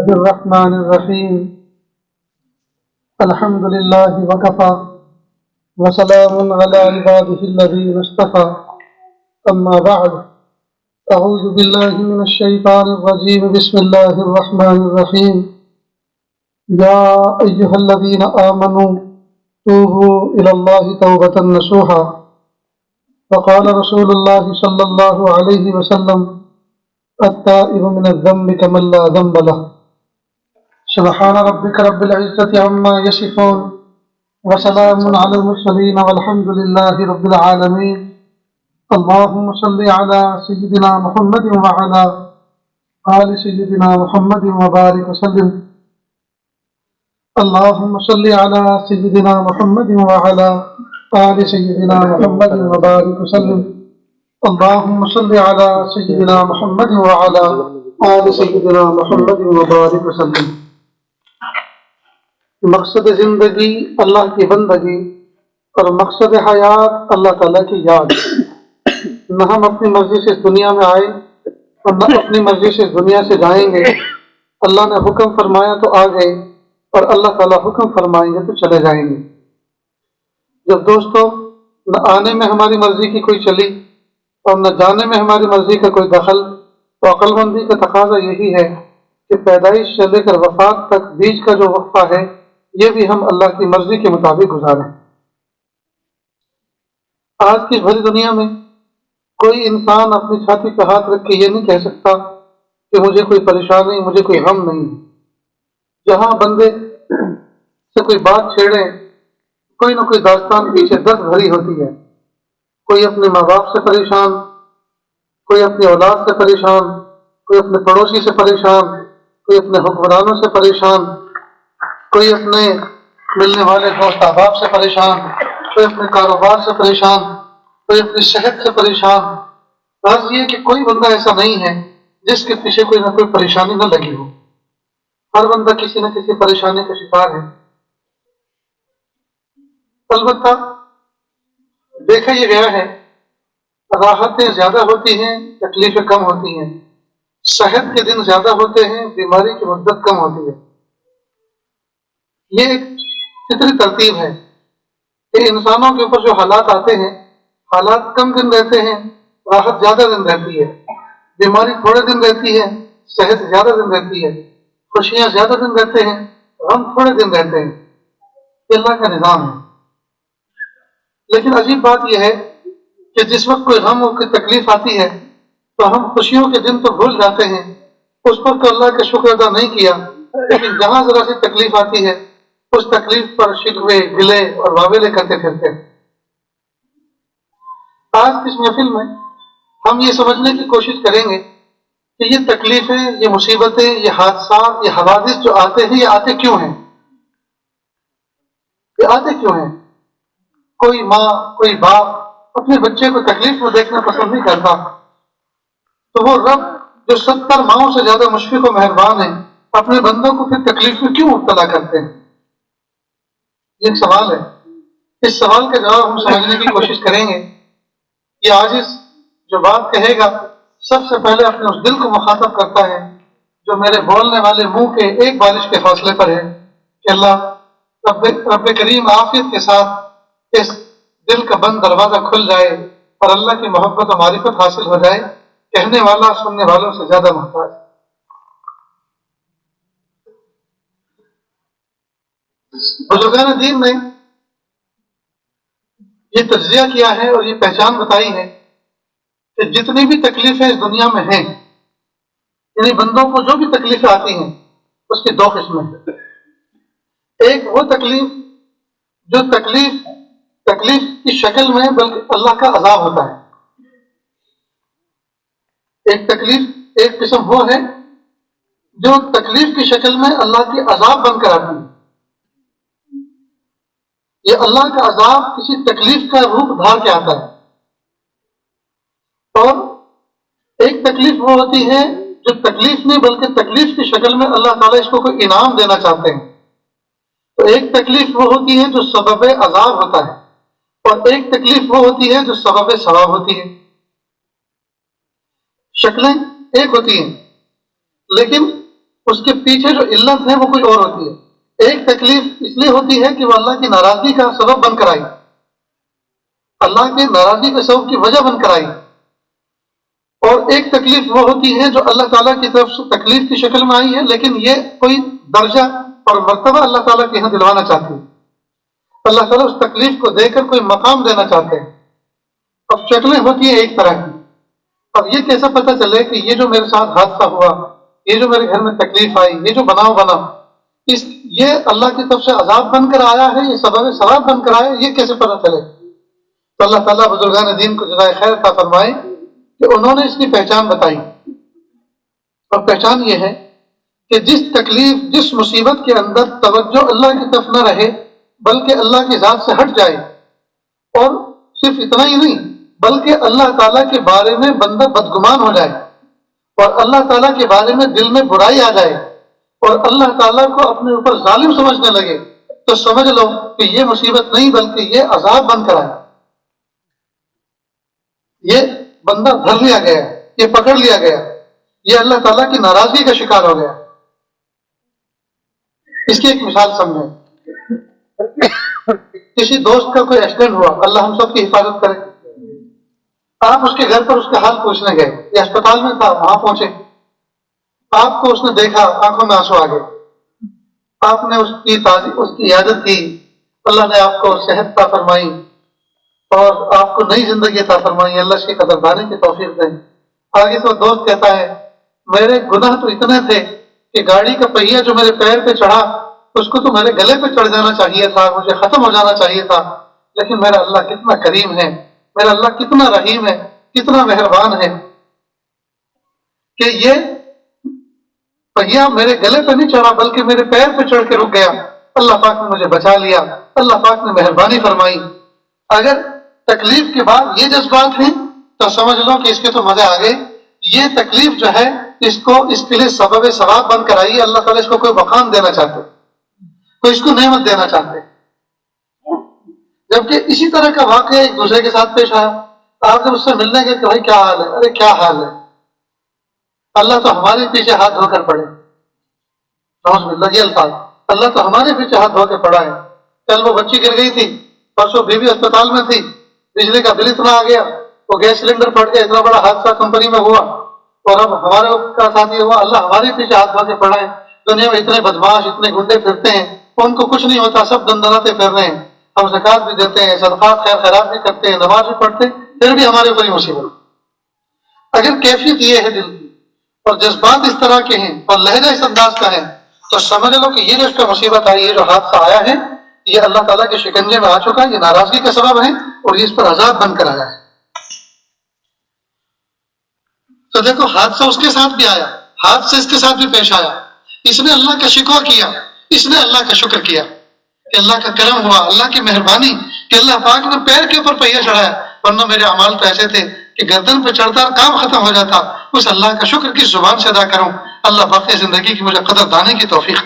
الرحمن الرحيم الحمد لله وكفى وسلام على عباده الذين اصطفى أما بعد أعوذ بالله من الشيطان الرجيم بسم الله الرحمن الرحيم يا أيها الذين آمنوا توبوا إلى الله توبة نصوحا وقال رسول الله صلى الله عليه وسلم التائب من الذنب كمن لا ذنب له سبحان ربك رب العزة عما يصفون وسلام على المرسلين والحمد لله رب العالمين اللهم صل على سيدنا محمد وعلى آل سيدنا محمد وبارك وسلم اللهم صل على سيدنا محمد وعلى آل سيدنا محمد وبارك وسلم اللهم صل على سيدنا محمد وعلى آل سيدنا محمد وبارك وسلم مقصد زندگی اللہ کی بندگی اور مقصد حیات اللہ تعالیٰ کی یاد نہ ہم اپنی مرضی سے اس دنیا میں آئے اور نہ اپنی مرضی سے اس دنیا سے جائیں گے اللہ نے حکم فرمایا تو آ گئے اور اللہ تعالیٰ حکم فرمائیں گے تو چلے جائیں گے جب دوستوں نہ آنے میں ہماری مرضی کی کوئی چلی اور نہ جانے میں ہماری مرضی کا کوئی دخل تو عقل مندی کا تقاضا یہی ہے کہ پیدائش سے لے کر وفات تک بیچ کا جو وقفہ ہے یہ بھی ہم اللہ کی مرضی کے مطابق گزاریں۔ آج کی اس بھری دنیا میں کوئی انسان اپنی چھاتی پہ ہاتھ رکھ کے یہ نہیں کہہ سکتا کہ مجھے کوئی پریشانی مجھے کوئی غم نہیں۔ جہاں بندے سے کوئی بات چھیڑے کوئی نہ کوئی داستان پیچھے درد بھری ہوتی ہے۔ کوئی اپنے ماں باپ سے پریشان، کوئی اپنی اولاد سے پریشان، کوئی اپنے پڑوسی سے پریشان، کوئی اپنے حکمرانوں سے پریشان، کوئی اپنے ملنے والے دوست احباب سے پریشان، کوئی اپنے کاروبار سے پریشان، کوئی اپنی صحت سے پریشان۔ بس یہ کہ کوئی بندہ ایسا نہیں ہے جس کے پیچھے کوئی نہ کوئی پریشانی نہ لگی ہو۔ ہر بندہ کسی نہ کسی پریشانی کا شکار ہے۔ البتہ دیکھا یہ گیا ہے راحتیں زیادہ ہوتی ہیں تکلیفیں کم ہوتی ہیں، صحت کے دن زیادہ ہوتے ہیں بیماری کی مدت کم ہوتی ہے۔ یہ ایک فطری ترتیب ہے کہ انسانوں کے اوپر جو حالات آتے ہیں حالات کم دن رہتے ہیں راحت زیادہ دن رہتی ہے، بیماری تھوڑے دن رہتی ہے صحت زیادہ دن رہتی ہے، خوشیاں زیادہ دن رہتے ہیں غم تھوڑے دن رہتے ہیں۔ یہ اللہ کا نظام ہے۔ لیکن عجیب بات یہ ہے کہ جس وقت کوئی غم اور کوئی تکلیف آتی ہے تو ہم خوشیوں کے دن تو بھول جاتے ہیں، اس پر تو اللہ کا شکر ادا نہیں کیا، لیکن جہاں ذرا سی تکلیف آتی ہے اس تکلیف پر شکوے گلے اور واویلے کرتے پھرتے ہیں۔ آج کی اس محفل میں ہم یہ سمجھنے کی کوشش کریں گے کہ یہ تکلیفیں یہ مصیبتیں یہ حادثات یہ حوادث جو آتے ہیں یہ آتے کیوں ہیں، یہ آتے کیوں ہیں۔ کوئی ماں کوئی باپ اپنے بچے کو تکلیف میں دیکھنا پسند نہیں کرتا، تو وہ رب جو 70 ماؤں سے زیادہ مشفق و مہربان ہے اپنے بندوں کو پھر تکلیف میں کیوں مبتلا کرتے ہیں؟ یہ ایک سوال ہے۔ اس سوال کا جواب ہم سمجھنے کی کوشش کریں گے۔ یہ عاجز جو بات کہے گا سب سے پہلے اپنے اس دل کو مخاطب کرتا ہے جو میرے بولنے والے منہ کے ایک بالش کے فاصلے پر ہے کہ اللہ رب کریم عافیت کے ساتھ اس دل کا بند دروازہ کھل جائے اور اللہ کی محبت و معرفت حاصل ہو جائے۔ کہنے والا سننے والوں سے زیادہ محتاج۔ بزرگان دین نے یہ تجزیہ کیا ہے اور یہ پہچان بتائی ہے کہ جتنی بھی تکلیفیں اس دنیا میں ہیں یعنی بندوں کو جو بھی تکلیفیں آتی ہیں اس کی 2 قسمیں ہیں۔ ایک وہ تکلیف جو تکلیف کی شکل میں بلکہ اللہ کا عذاب ہوتا ہے۔ ایک قسم وہ ہے جو تکلیف کی شکل میں اللہ کی عذاب بن کر آتی ہے۔ یہ اللہ کا عذاب کسی تکلیف کا روپ دھار کے آتا ہے۔ اور ایک تکلیف وہ ہوتی ہے جو تکلیف نہیں بلکہ تکلیف کی شکل میں اللہ تعالیٰ اس کو کوئی انعام دینا چاہتے ہیں۔ تو ایک تکلیف وہ ہوتی ہے جو سبب عذاب ہوتا ہے اور ایک تکلیف وہ ہوتی ہے جو سبب ثواب ہوتی ہے۔ شکلیں ایک ہوتی ہیں لیکن اس کے پیچھے جو علت ہے وہ کوئی اور ہوتی ہے۔ ایک تکلیف اس لیے ہوتی ہے کہ وہ اللہ کی ناراضگی کا سبب بن کر آئی، اللہ کی ناراضگی کے سبب کی وجہ بن کر آئی، اور ایک تکلیف وہ ہوتی ہے جو اللہ تعالیٰ کی طرف سے تکلیف کی شکل میں آئی ہے، لیکن یہ کوئی درجہ اور مرتبہ اللہ تعالیٰ کے یہاں دلوانا چاہتے ہیں۔ اللہ تعالیٰ اس تکلیف کو دے کر کوئی مقام دینا چاہتے ہیں۔ اب شکلیں ہوتی ہیں ایک طرح کی، اب یہ کیسا پتہ چلے کہ یہ جو میرے ساتھ حادثہ ہوا، یہ جو میرے گھر میں تکلیف آئی، یہ جو بناؤ بنا، یہ اللہ کی طرف سے عذاب بن کر آیا ہے، یہ سبب ثواب بن کر آیا، یہ کیسے پتہ چلے؟ تو اللہ تعالیٰ بزرگان دین کو جزائے خیر عطا فرمائے کہ انہوں نے اس کی پہچان بتائی، اور پہچان یہ ہے کہ جس تکلیف، جس مصیبت کے اندر توجہ اللہ کی طرف نہ رہے بلکہ اللہ کی ذات سے ہٹ جائے، اور صرف اتنا ہی نہیں بلکہ اللہ تعالیٰ کے بارے میں بندہ بدگمان ہو جائے، اور اللہ تعالیٰ کے بارے میں دل میں برائی آ جائے، اور اللہ تعالیٰ کو اپنے اوپر ظالم سمجھنے لگے، تو سمجھ لو کہ یہ مصیبت نہیں بلکہ یہ عذاب بن کر آیا، یہ بندہ دھر لیا گیا، یہ پکڑ لیا گیا، یہ اللہ تعالیٰ کی ناراضگی کا شکار ہو گیا۔ اس کی ایک مثال سمجھیں، کسی دوست کا کوئی ایکسیڈنٹ ہوا، اللہ ہم سب کی حفاظت کرے، آپ اس کے گھر پر اس کا حال پوچھنے گئے، یہ اسپتال میں تھا، وہاں پہنچے، آپ کو اس نے دیکھا، آنکھوں میں آنسو آ گئے، آپ نے اس کی عیادت کی، اللہ نے آپ کو صحت عطا فرمائی اور آپ کو نئی زندگی عطا فرمائی، اللہ اس کی قدردانی کی توفیق دیں۔ آگے سے وہ دوست کہتا ہے میرے گناہ تو اتنے تھے کہ گاڑی کا پہیہ جو میرے پیر پہ چڑھا اس کو تو میرے گلے پہ چڑھ جانا چاہیے تھا، مجھے ختم ہو جانا چاہیے تھا، لیکن میرا اللہ کتنا کریم ہے، میرا اللہ کتنا رحیم ہے، کتنا مہربان ہے کہ یہ پہیہ میرے گلے پہ نہیں چڑھا بلکہ میرے پیر پہ چڑھ کے رک گیا، اللہ پاک نے مجھے بچا لیا، اللہ پاک نے مہربانی فرمائی۔ اگر تکلیف کے بعد یہ جذبات ہیں تو سمجھ لو کہ اس کے تو مزے آ گئے، یہ تکلیف جو ہے اس کے لیے سبب ثواب بن کر آئی، اللہ تعالیٰ اس کو کوئی مقام دینا چاہتے، کوئی اس کو نعمت دینا چاہتے۔ جبکہ اسی طرح کا واقعہ ایک دوسرے کے ساتھ پیش آیا، آپ جب اس سے ملنے گئے کہ بھائی کیا حال ہے؟ ارے کیا حال ہے، اللہ تو ہمارے پیچھے ہاتھ دھو کر پڑے، نعوذ باللہ، یہ الفاظ، اللہ تو ہمارے پیچھے ہاتھ دھو کے پڑا ہے، کل وہ بچی گر گئی تھی، پرسوں بیوی اسپتال میں تھی، بجلی کا بل اتنا آ گیا، وہ گیس سلنڈر پھٹ گیا، اتنا بڑا حادثہ کمپنی میں ہوا، اور اب ہمارے کا ساتھ یہ ہوا، اللہ ہمارے پیچھے ہاتھ دھو کے پڑا ہے۔ دنیا میں اتنے بدماش، اتنے گنڈے پھرتے ہیں، ان کو کچھ نہیں ہوتا، سب دندناتے پھر رہے ہیں، ہم زکات بھی دیتے ہیں، صدقات خیر خیرات بھی کرتے ہیں، نماز بھی پڑھتے ہیں، پھر بھی ہمارے اوپر ہی مصیبت۔ اگر کیفیت یہ ہے دل کی اور جذبات اس طرح کے ہیں اور لہجہ اس انداز کا ہے تو سمجھ لو کہ یہ جو اس پہ مصیبت آئی ہے، جو حادثہ آیا ہے، یہ اللہ تعالیٰ کے شکنجے میں آ چکا ہے، یہ ناراضگی کا سبب ہے اور یہ اس پر عذاب بن کر آیا ہے۔ تو دیکھو حادثہ اس کے ساتھ بھی آیا، حادثہ اس کے ساتھ بھی پیش آیا، اس نے اللہ کا شکوہ کیا، اس نے اللہ کا شکر کیا کہ اللہ کا کرم ہوا، اللہ کی مہربانی کہ اللہ پاک نے پیر کے اوپر پہیہ چڑھایا، ورنہ میرے اعمال تو ایسے تھے کہ گردن پہ چڑھتا کام ختم ہو جاتا، اس اللہ کا شکر کس زبان سے ادا کروں، اللہ باقی زندگی کی مجھے قدر دانے کی توفیق۔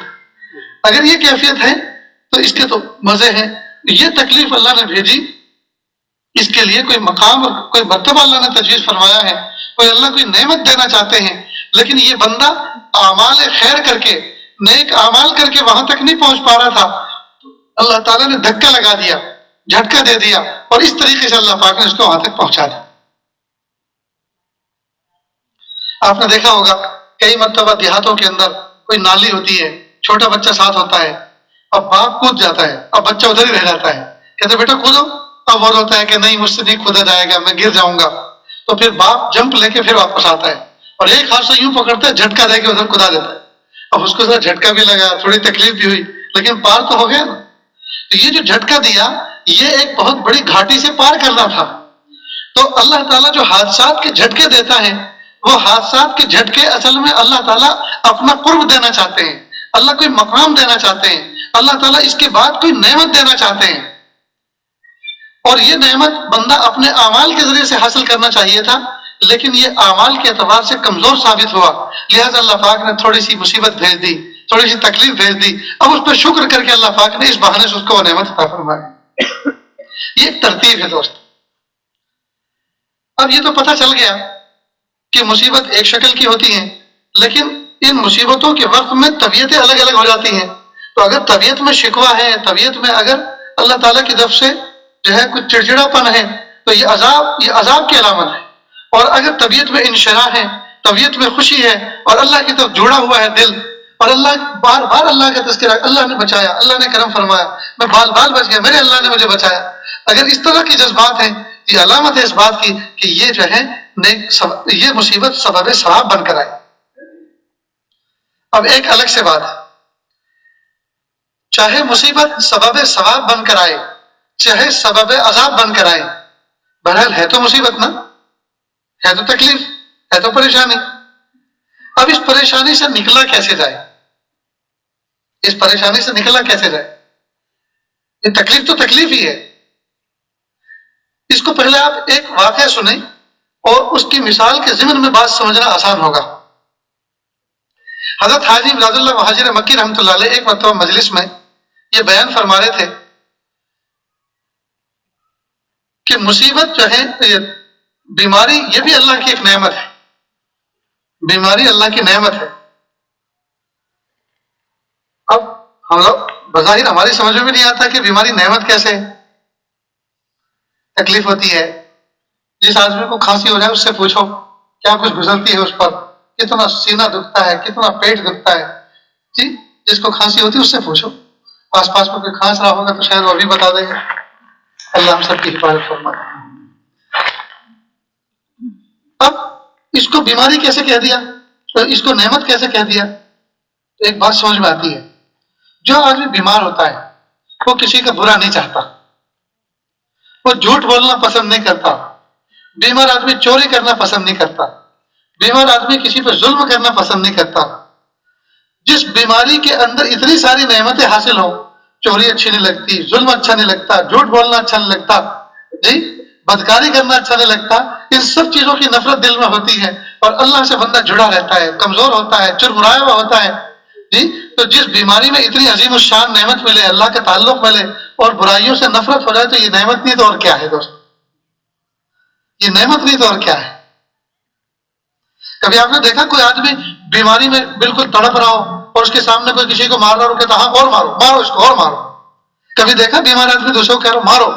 اگر یہ کیفیت ہے تو اس کے تو مزے ہیں۔ یہ تکلیف اللہ نے بھیجی، اس کے لیے کوئی مقام اور کوئی مرتبہ اللہ نے تجویز فرمایا ہے، کوئی اللہ کوئی نعمت دینا چاہتے ہیں، لیکن یہ بندہ اعمال خیر کر کے، نیک اعمال کر کے وہاں تک نہیں پہنچ پا رہا تھا، اللہ تعالیٰ نے دھکا لگا دیا، جھٹکا دے دیا، اور اس طریقے سے اللہ پاک نے اس کو وہاں تک پہنچا دیا۔ آپ نے دیکھا ہوگا کئی مرتبہ دیہاتوں کے اندر کوئی نالی ہوتی ہے، چھوٹا بچہ ساتھ ہوتا ہے، اب باپ کود جاتا ہے، اب بچہ ادھر ہی رہ جاتا ہے، کہتے بیٹا کودو، اب وہ ہوتا ہے کہ نہیں مجھ سے نہیں کھودا جائے گا، میں گر جاؤں گا، تو پھر باپ جمپ لے کے پھر واپس آتا ہے اور ایک ہاتھ سے یوں پکڑتا ہے، جھٹکا دے کے ادھر کدا دیتا ہے، اب اس کو ذرا جھٹکا بھی لگا، تھوڑی تکلیف بھی ہوئی، لیکن پار تو ہو گیا نا۔ تو یہ جو جھٹکا دیا یہ ایک بہت بڑی گھاٹی سے پار کرنا تھا۔ تو اللہ تعالیٰ جو حادثات کے جھٹکے دیتا ہے، وہ حادثات کے جھٹکے اصل میں اللہ تعالیٰ اپنا قرب دینا چاہتے ہیں، اللہ کوئی مقام دینا چاہتے ہیں، اللہ تعالیٰ اس کے بعد کوئی نعمت دینا چاہتے ہیں، اور یہ نعمت بندہ اپنے اعمال کے ذریعے سے حاصل کرنا چاہیے تھا، لیکن یہ اعمال کے اعتبار سے کمزور ثابت ہوا، لہٰذا اللہ پاک نے تھوڑی سی مصیبت بھیج دی، تھوڑی سی تکلیف بھیج دی، اب اس پر شکر کر کے اللہ پاک نے اس بہانے سے اس کو وہ نعمت عطا فرمائی۔ یہ ایک ترتیب ہے دوست۔ اب یہ تو پتہ چل گیا کہ مصیبت ایک شکل کی ہوتی ہے، لیکن ان مصیبتوں کے وقت میں طبیعتیں الگ الگ ہو جاتی ہیں. تو اگر طبیعت میں شکوہ ہے، طبیعت میں اگر اللہ تعالیٰ کی طرف سے جو ہے کچھ چڑچڑا پن ہے تو یہ عذاب کی علامت ہے. اور اگر طبیعت میں انشراح ہے، طبیعت میں خوشی ہے اور اللہ کی طرف جڑا ہوا ہے دل، اور اللہ بار بار اللہ کا تذکرہ، اللہ نے بچایا، اللہ نے کرم فرمایا، میں بال بال بچ گیا، میرے اللہ نے مجھے بچایا، اگر اس طرح کے جذبات ہیں یہ علامت ہے اس بات کی کہ یہ جو ہے یہ مصیبت سبب ثواب بن کر آئے. اب ایک الگ سے بات ہے، چاہے مصیبت سبب ثواب بن کر آئے چاہے سبب عذاب بن کر آئے، بہرحال ہے تو مصیبت نا، ہے تو تکلیف، ہے تو پریشانی. اب اس پریشانی سے نکلا کیسے جائے؟ اس پریشانی سے نکلا کیسے جائے؟ یہ تکلیف تو تکلیف ہی ہے. اس کو پہلے آپ ایک واقعہ سنیں اور اس کی مثال کے ضمن میں بات سمجھنا آسان ہوگا. حضرت حاجی امداد اللہ مہاجر مکی رحمۃ اللہ علیہ ایک مرتبہ مجلس میں یہ بیان فرما رہے تھے کہ مصیبت جو ہے، بیماری، یہ بھی اللہ کی ایک نعمت ہے. بیماری اللہ کی نعمت ہے. اب ہم لوگ بظاہر ہماری سمجھ میں بھی نہیں آتا کہ بیماری نعمت کیسے ہے. تکلیف ہوتی ہے، جس آدمی کو کھانسی ہو جائے اس سے پوچھو کیا کچھ گزرتی ہے اس پر، کتنا سینہ دکھتا ہے، کتنا پیٹ دکھتا ہے. جی جس کو کھانسی ہوتی ہے اس سے پوچھو، آس پاس میں کوئی کھانس رہا ہوگا تو شاید وہ بھی بتا دے گا. اللہ ہم سب کی حفاظت فرمائے. اب اس کو بیماری کیسے کہہ دیا، اس کو نعمت کیسے کہہ دیا؟ تو ایک بات سمجھ میں آتی ہے، جو آدمی بیمار ہوتا ہے وہ کسی کا برا نہیں چاہتا، وہ جھوٹ بولنا پسند نہیں کرتا، بیمار آدمی چوری کرنا پسند نہیں کرتا، بیمار آدمی کسی پہ ظلم کرنا پسند نہیں کرتا. جس بیماری کے اندر اتنی ساری نعمتیں حاصل ہوں، چوری اچھی نہیں لگتی، ظلم اچھا نہیں لگتا، جھوٹ بولنا اچھا نہیں لگتا، جی بدکاری کرنا اچھا نہیں لگتا، ان سب چیزوں کی نفرت دل میں ہوتی ہے اور اللہ سے بندہ جڑا رہتا ہے، کمزور ہوتا ہے، چرمرایا ہوا ہوتا ہے. جی تو جس بیماری میں اتنی عظیم الشان نعمت ملے، اللہ کا تعلق ملے اور برائیوں سے نفرت ہو جائے تو یہ نعمت نہیں تو اور کیا ہے دوست؟ یہ نعمت نہیں تو اور کیا ہے؟ کبھی آپ نے دیکھا کوئی آدمی بیماری میں بالکل تڑپ رہا ہو اور اس کے سامنے کوئی کسی کو مار رہا ہو، کہتا ہاں اور مارو، مارو اس کو اور مارو. کبھی دیکھا بیمار آدمی دوسروں کو کہہ رہا مارو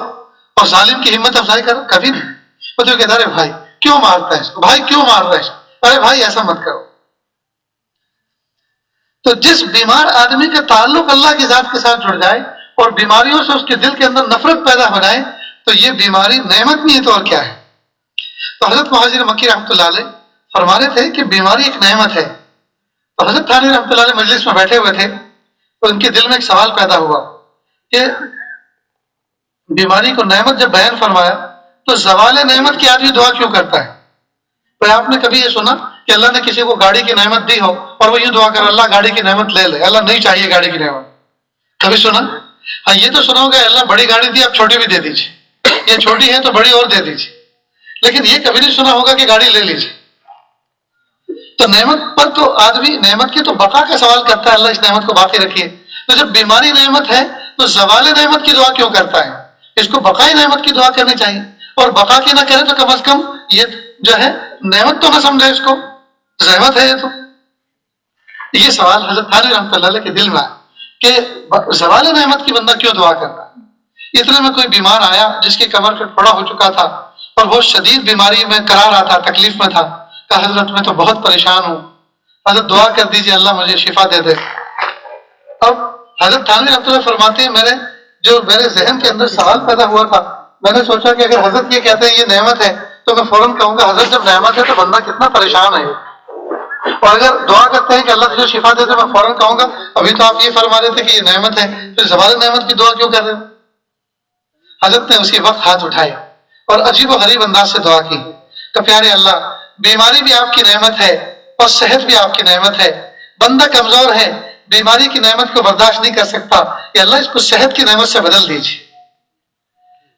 اور ظالم کی ہمت افزائی کرو؟ کبھی نہیں. وہ تو کہتا ارے بھائی کیوں مارتا ہے اس کو، بھائی کیوں مار رہا ہے اس کو، ارے بھائی ایسا مت کرو. تو جس بیمار آدمی کا تعلق اللہ کی ذات کے ساتھ جڑ جائے اور بیماریوں سے اس کے دل کے اندر نفرت پیدا ہو جائے تو یہ بیماری نعمت نہیں ہے تو اور کیا ہے؟ تو حضرت مہاجر مکی رحمۃ اللہ علیہ فرما رہے تھے کہ بیماری ایک نعمت ہے. تو حضرت تھانوی رحمۃ اللہ علیہ مجلس میں بیٹھے ہوئے تھے تو ان کے دل میں ایک سوال پیدا ہوا کہ بیماری کو نعمت جب بیان فرمایا تو زوال نعمت کی آدمی دعا کیوں کرتا ہے؟ تو آپ نے کبھی یہ سنا کہ اللہ نے کسی کو گاڑی کی نعمت دی ہو اور وہ یوں دعا کر اللہ گاڑی کی نعمت لے لے، اللہ نہیں چاہیے گاڑی کی نعمت؟ کبھی سنا؟ ہاں یہ تو سنا ہوگا اللہ بڑی گاڑی دی اب چھوٹی بھی دے دیجیے، یہ چھوٹی ہے تو بڑی اور دے دیجیے، لیکن یہ کبھی نہیں سنا ہوگا کہ گاڑی لے لیجیے. تو نعمت پر تو آدمی نعمت کی تو بقا کا سوال کرتا ہے، اللہ اس نعمت کو باقی رکھیے. تو جب بیماری نعمت ہے تو زوال نعمت کی دعا کیوں کرتا ہے؟ اس کو بقائی نعمت کی دعا کرنی چاہیے، اور بقا کی نہ کرے تو کم از کم یہ جو ہے نعمت تو نہ سمجھے اس کو، زحمت ہے یہ تو. یہ سوال حضرت تھانوی رحمۃ اللہ علیہ کے دل میں آیا کہ زوال نعمت کی بندہ کیوں دعا کرتا ہے؟ اتنے میں کوئی بیمار آیا جس کی کمر پہ پھوڑا ہو چکا تھا اور وہ شدید بیماری میں کرا رہا تھا، تکلیف میں تھا. کہا حضرت میں تو بہت پریشان ہوں، حضرت دعا کر دیجیے اللہ مجھے شفا دے دے. اب حضرت تھانوی رحمۃ اللہ فرماتے ہیں میرے ذہن کے اندر سوال پیدا ہوا تھا، میں نے سوچا کہ اگر حضرت یہ کہتے ہیں یہ نعمت ہے تو میں فوراً کہوں گا حضرت جب نعمت ہے تو بندہ کتنا پریشان ہے، اور اگر دعا کرتے ہیں کہ اللہ تجھے شفا دے دے میں فوراً کہوں گا ابھی تو آپ یہ فرما رہے تھے کہ یہ نعمت ہے، پھر زوال نعمت کی دعا کیوں کر رہے ہو؟ حضرت نے اسی وقت ہاتھ اٹھائے اور عجیب و غریب انداز سے دعا کی کہ پیارے اللہ بیماری بھی آپ کی نعمت ہے اور صحت بھی آپ کی نعمت ہے، بندہ کمزور ہے، بیماری کی نعمت کو برداشت نہیں کر سکتا، کہ اللہ اس کو صحت کی نعمت سے بدل دیجیے،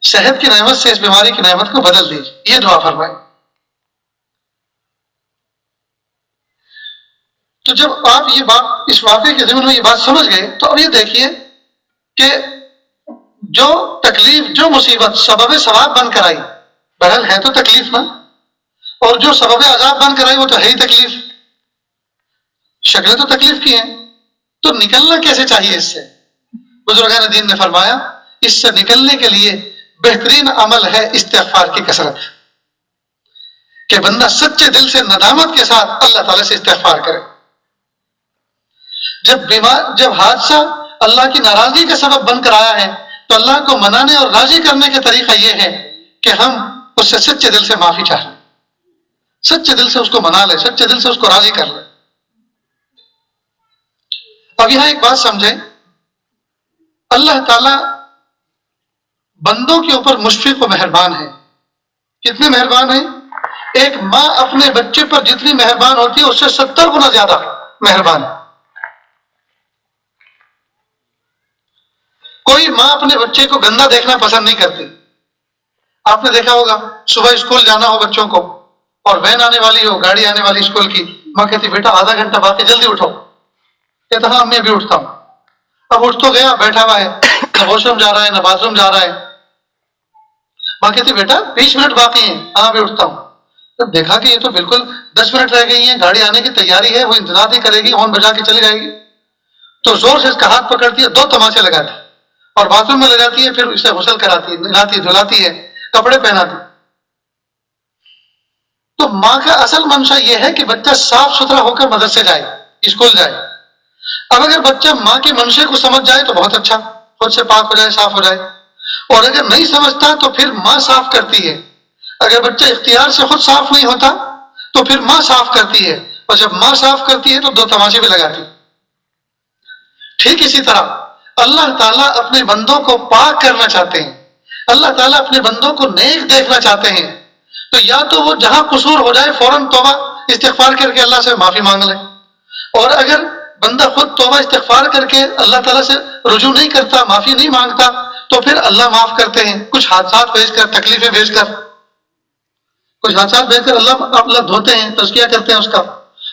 صحت کی نعمت سے اس بیماری کی نعمت کو بدل دیجیے. یہ دعا فرمائے. تو جب آپ یہ بات اس واقعے کے ضمن میں یہ بات سمجھ گئے تو اب یہ دیکھیے کہ جو تکلیف جو مصیبت سبب ثواب بن کر آئی، بہرحال ہے تو تکلیف نا، اور جو سبب عذاب بن کر آئی وہ تو ہے ہی تکلیف. شکلیں تو تکلیف کی ہیں، تو نکلنا کیسے چاہیے اس سے؟ بزرگان دین نے فرمایا اس سے نکلنے کے لیے بہترین عمل ہے استغفار کی کثرت، کہ بندہ سچے دل سے ندامت کے ساتھ اللہ تعالیٰ سے استغفار کرے۔ جب حادثہ اللہ کی ناراضگی کا سبب بن کر آیا ہے تو اللہ کو منانے اور راضی کرنے کا طریقہ یہ ہے کہ ہم اس سے سچے دل سے معافی چاہیں، سچے دل سے اس کو منا لیں، سچے دل سے اس کو راضی کر لیں۔ اب یہاں ایک بات سمجھیں، اللہ تعالیٰ بندوں کے اوپر مشفق و مہربان ہے۔ کتنے مہربان ہیں؟ ایک ماں اپنے بچے پر جتنی مہربان ہوتی ہے اس سے 70 گنا زیادہ مہربان ہے۔ کوئی ماں اپنے بچے کو گندا دیکھنا پسند نہیں کرتی۔ آپ نے دیکھا ہوگا صبح اسکول جانا ہو بچوں کو اور وین آنے والی ہو، گاڑی آنے والی اسکول کی، ماں کہتی بیٹا آدھا گھنٹہ باقی، جلدی اٹھو۔ کہتا ہاں میں بھی اٹھتا ہوں۔ اب اٹھ تو گیا، بیٹھا ہوا ہے، نہ واش روم جا رہا ہے نہ باتھ روم جا رہا ہے۔ ماں کہتی بیٹا 20 منٹ باقی ہیں، ہاں بھی اٹھتا ہوں۔ جب دیکھا کہ یہ تو بالکل 10 منٹ رہ گئی ہیں، گاڑی آنے کی تیاری ہے، وہ انتظار نہیں کرے گی، ہارن بجا کے چلی جائے گی، تو زور سے اس کا ہاتھ پکڑتی ہے، 2 تماچے لگاتی اور باتھ روم میں لے جاتی ہے، پھر اسے غسل کراتی ہے، نہلاتی ہے، دھلاتی ہے، کپڑے پہناتی۔ تو ماں کا اصل منشا یہ ہے کہ بچہ صاف ستھرا ہو کر مدرسے جائے، اسکول جائے۔ اب اگر بچہ ماں کے منشے کو سمجھ جائے تو بہت اچھا، خود سے پاک ہو جائے، صاف ہو جائے، اور اگر نہیں سمجھتا تو پھر ماں صاف کرتی ہے۔ اگر بچہ اختیار سے خود صاف نہیں ہوتا تو پھر ماں صاف کرتی ہے، اور جب ماں صاف کرتی ہے تو 2 تماچے بھی لگاتی۔ ٹھیک اسی طرح اللہ تعالیٰ اپنے بندوں کو پاک کرنا چاہتے ہیں، اللہ تعالیٰ اپنے بندوں کو نیک دیکھنا چاہتے ہیں، تو یا تو وہ جہاں قصور ہو جائے فوراً توبہ استغفار کر کے اللہ سے معافی مانگ لے، اور اگر بندہ خود توبہ استغفار کر کے اللہ تعالیٰ سے رجوع نہیں کرتا، معافی نہیں مانگتا، تو پھر اللہ معاف کرتے ہیں، کچھ حادثات بھیج کر، تکلیفیں بھیج کر، کچھ حادثات بھیج کر اللہ دھوتے ہیں، تزکیہ کرتے ہیں اس کا،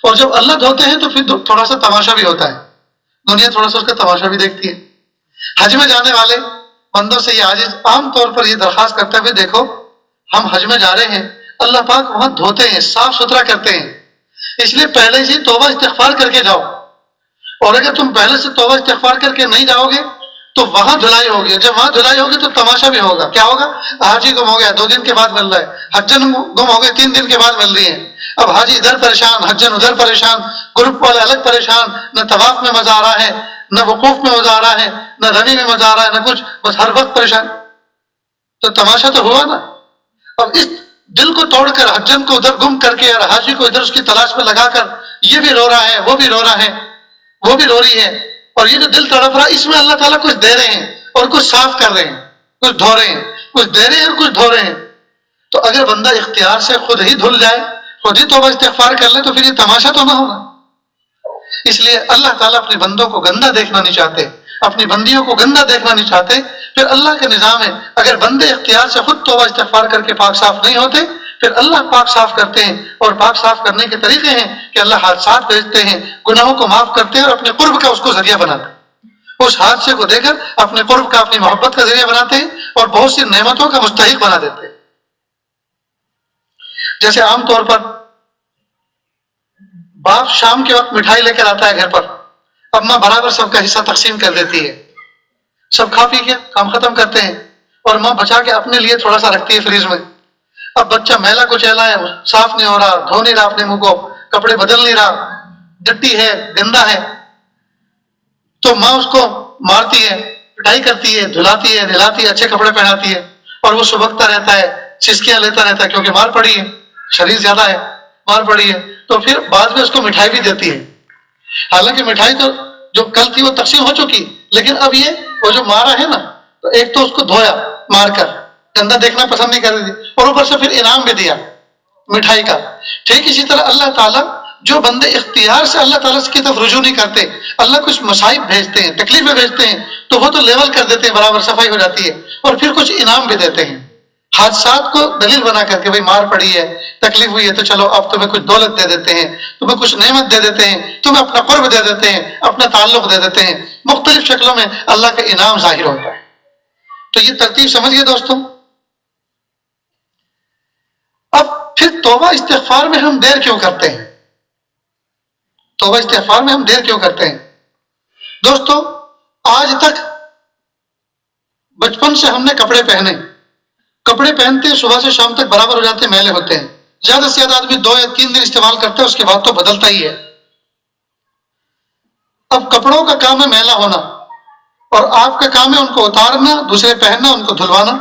اور جب اللہ دھوتے ہیں تو پھر تھوڑا سا تماشا بھی ہوتا ہے، دنیا تھوڑا سا اس کا تماشا بھی دیکھتی ہے۔ حج میں جانے والے بندوں سے یہ عاجز عام طور پر یہ درخواست کرتے ہوئے دیکھو ہم حج میں جا رہے ہیں، اللہ پاک وہاں دھوتے ہیں، صاف ستھرا کرتے ہیں، اس لیے پہلے سے توبہ استغفار کر کے جاؤ، اور اگر تم پہلے سے توبہ استغفار کر کے نہیں جاؤ گے تو وہاں دھلائی ہوگی، جب وہاں دھلائی ہوگی تو تماشا بھی ہوگا۔ کیا ہوگا؟ حاجی گم ہو گیا، 2 دن کے بعد مل رہا ہے، حجن گم ہو گئے، 3 دن کے بعد مل رہی ہے۔ اب حاجی ادھر پریشان، حجن ادھر پریشان، گروپ والے الگ پریشان، نہ طواف میں مزہ آ رہا ہے، نہ وقوف میں مزہ آ رہا ہے، نہ رمی میں مزہ آ رہا ہے، نہ کچھ، بس ہر وقت پریشان، تو تماشا تو ہوا نا۔ اب اس دل کو توڑ کر حجن کو ادھر گم کر کے اور حاجی کو ادھر اس کی تلاش میں لگا کر یہ بھی رو رہا ہے، وہ بھی رو رہا ہے، وہ بھی رو رہی ہے، اور یہ جو دل تڑپ رہا ہے اس میں اللہ تعالیٰ کچھ دے رہے ہیں اور کچھ صاف کر رہے ہیں، کچھ دھو رہے ہیں، کچھ دے رہے ہیں اور کچھ دھو رہے ہیں۔ تو اگر بندہ اختیار سے خود ہی دھل جائے، خود ہی توبہ استغفار کر لے، تو پھر یہ تماشا تو نہ ہوگا۔ اس لیے اللہ تعالیٰ اپنے بندوں کو گندا دیکھنا نہیں چاہتے، اپنی بندیوں کو گندا دیکھنا نہیں چاہتے۔ پھر اللہ کا نظام ہے، اگر بندے اختیار سے خود توبہ استغفار کر کے پاک صاف نہیں ہوتے، پھر اللہ پاک صاف کرتے ہیں، اور پاک صاف کرنے کے طریقے ہیں کہ اللہ حادثات بھیجتے ہیں، گناہوں کو معاف کرتے ہیں اور اپنے قرب کا اس کو ذریعہ بناتے ہیں، اس حادثے کو دے کر اپنے قرب کا، اپنی محبت کا ذریعہ بناتے ہیں، اور بہت سی نعمتوں کا مستحق بنا دیتے ہیں۔ جیسے عام طور پر باپ شام کے وقت مٹھائی لے کر آتا ہے گھر پر، اماں برابر سب کا حصہ تقسیم کر دیتی ہے، سب کھا پی کے کام ختم کرتے ہیں، اور ماں بچا کے اپنے لیے تھوڑا سا رکھتی ہے فریج میں۔ اب بچہ میلا کچیلا ہے، صاف نہیں ہو رہا، دھو نہیں رہا اپنے منہ کو، کپڑے بدل نہیں رہا، ڈٹی ہے، گندا ہے، تو ماں اس کو مارتی ہے، پٹائی کرتی ہے، دھلاتی ہے، نہلاتی ہے، اچھے کپڑے پہناتی ہے، اور وہ سبکتا رہتا ہے، چسکیاں لیتا رہتا ہے، کیونکہ مار پڑی ہے، شریر زیادہ ہے، مار پڑی ہے، تو پھر بعد میں اس کو مٹھائی بھی دیتی ہے۔ حالانکہ مٹھائی تو جو کل تھی وہ تقسیم ہو چکی، لیکن اب یہ وہ جو مارا ہے نا، تو ایک تو اس کو دھویا مار کر، گندا دیکھنا پسند نہیں کر رہی تھی، اور اوپر سے پھر انعام بھی دیا مٹھائی کا۔ ٹھیک اسی طرح اللہ تعالیٰ جو بندے اختیار سے اللہ تعالیٰ کی طرف رجوع نہیں کرتے، اللہ کچھ مصائب بھیجتے ہیں، تکلیفیں بھیجتے ہیں، تو وہ تو لیول کر دیتے ہیں، برابر صفائی ہو جاتی ہے، اور پھر کچھ انعام بھی دیتے ہیں، حادثات کو دلیل بنا کر کے، بھئی مار پڑی ہے، تکلیف ہوئی ہے، تو چلو اب تمہیں کچھ دولت دے دیتے ہیں، تمہیں کچھ نعمت دے دیتے ہیں، تمہیں اپنا قرب دے دیتے ہیں، اپنا تعلق دے دیتے ہیں، مختلف شکلوں میں اللہ کا انعام ظاہر ہوتا ہے۔ تو یہ ترتیب سمجھئے دوستوں۔ اب پھر توبہ استغفار میں ہم دیر کیوں کرتے ہیں؟ توبہ استغفار میں ہم دیر کیوں کرتے ہیں؟ دوستو، آج تک بچپن سے ہم نے کپڑے پہنے، کپڑے پہنتے صبح سے شام تک برابر ہو جاتے ہیں، میلے ہوتے ہیں، زیادہ سے زیادہ آدمی 2 یا 3 دن استعمال کرتے ہیں، اس کے بعد تو بدلتا ہی ہے۔ اب کپڑوں کا کام ہے میلا ہونا، اور آپ کا کام ہے ان کو اتارنا، دوسرے پہننا، ان کو دھلوانا۔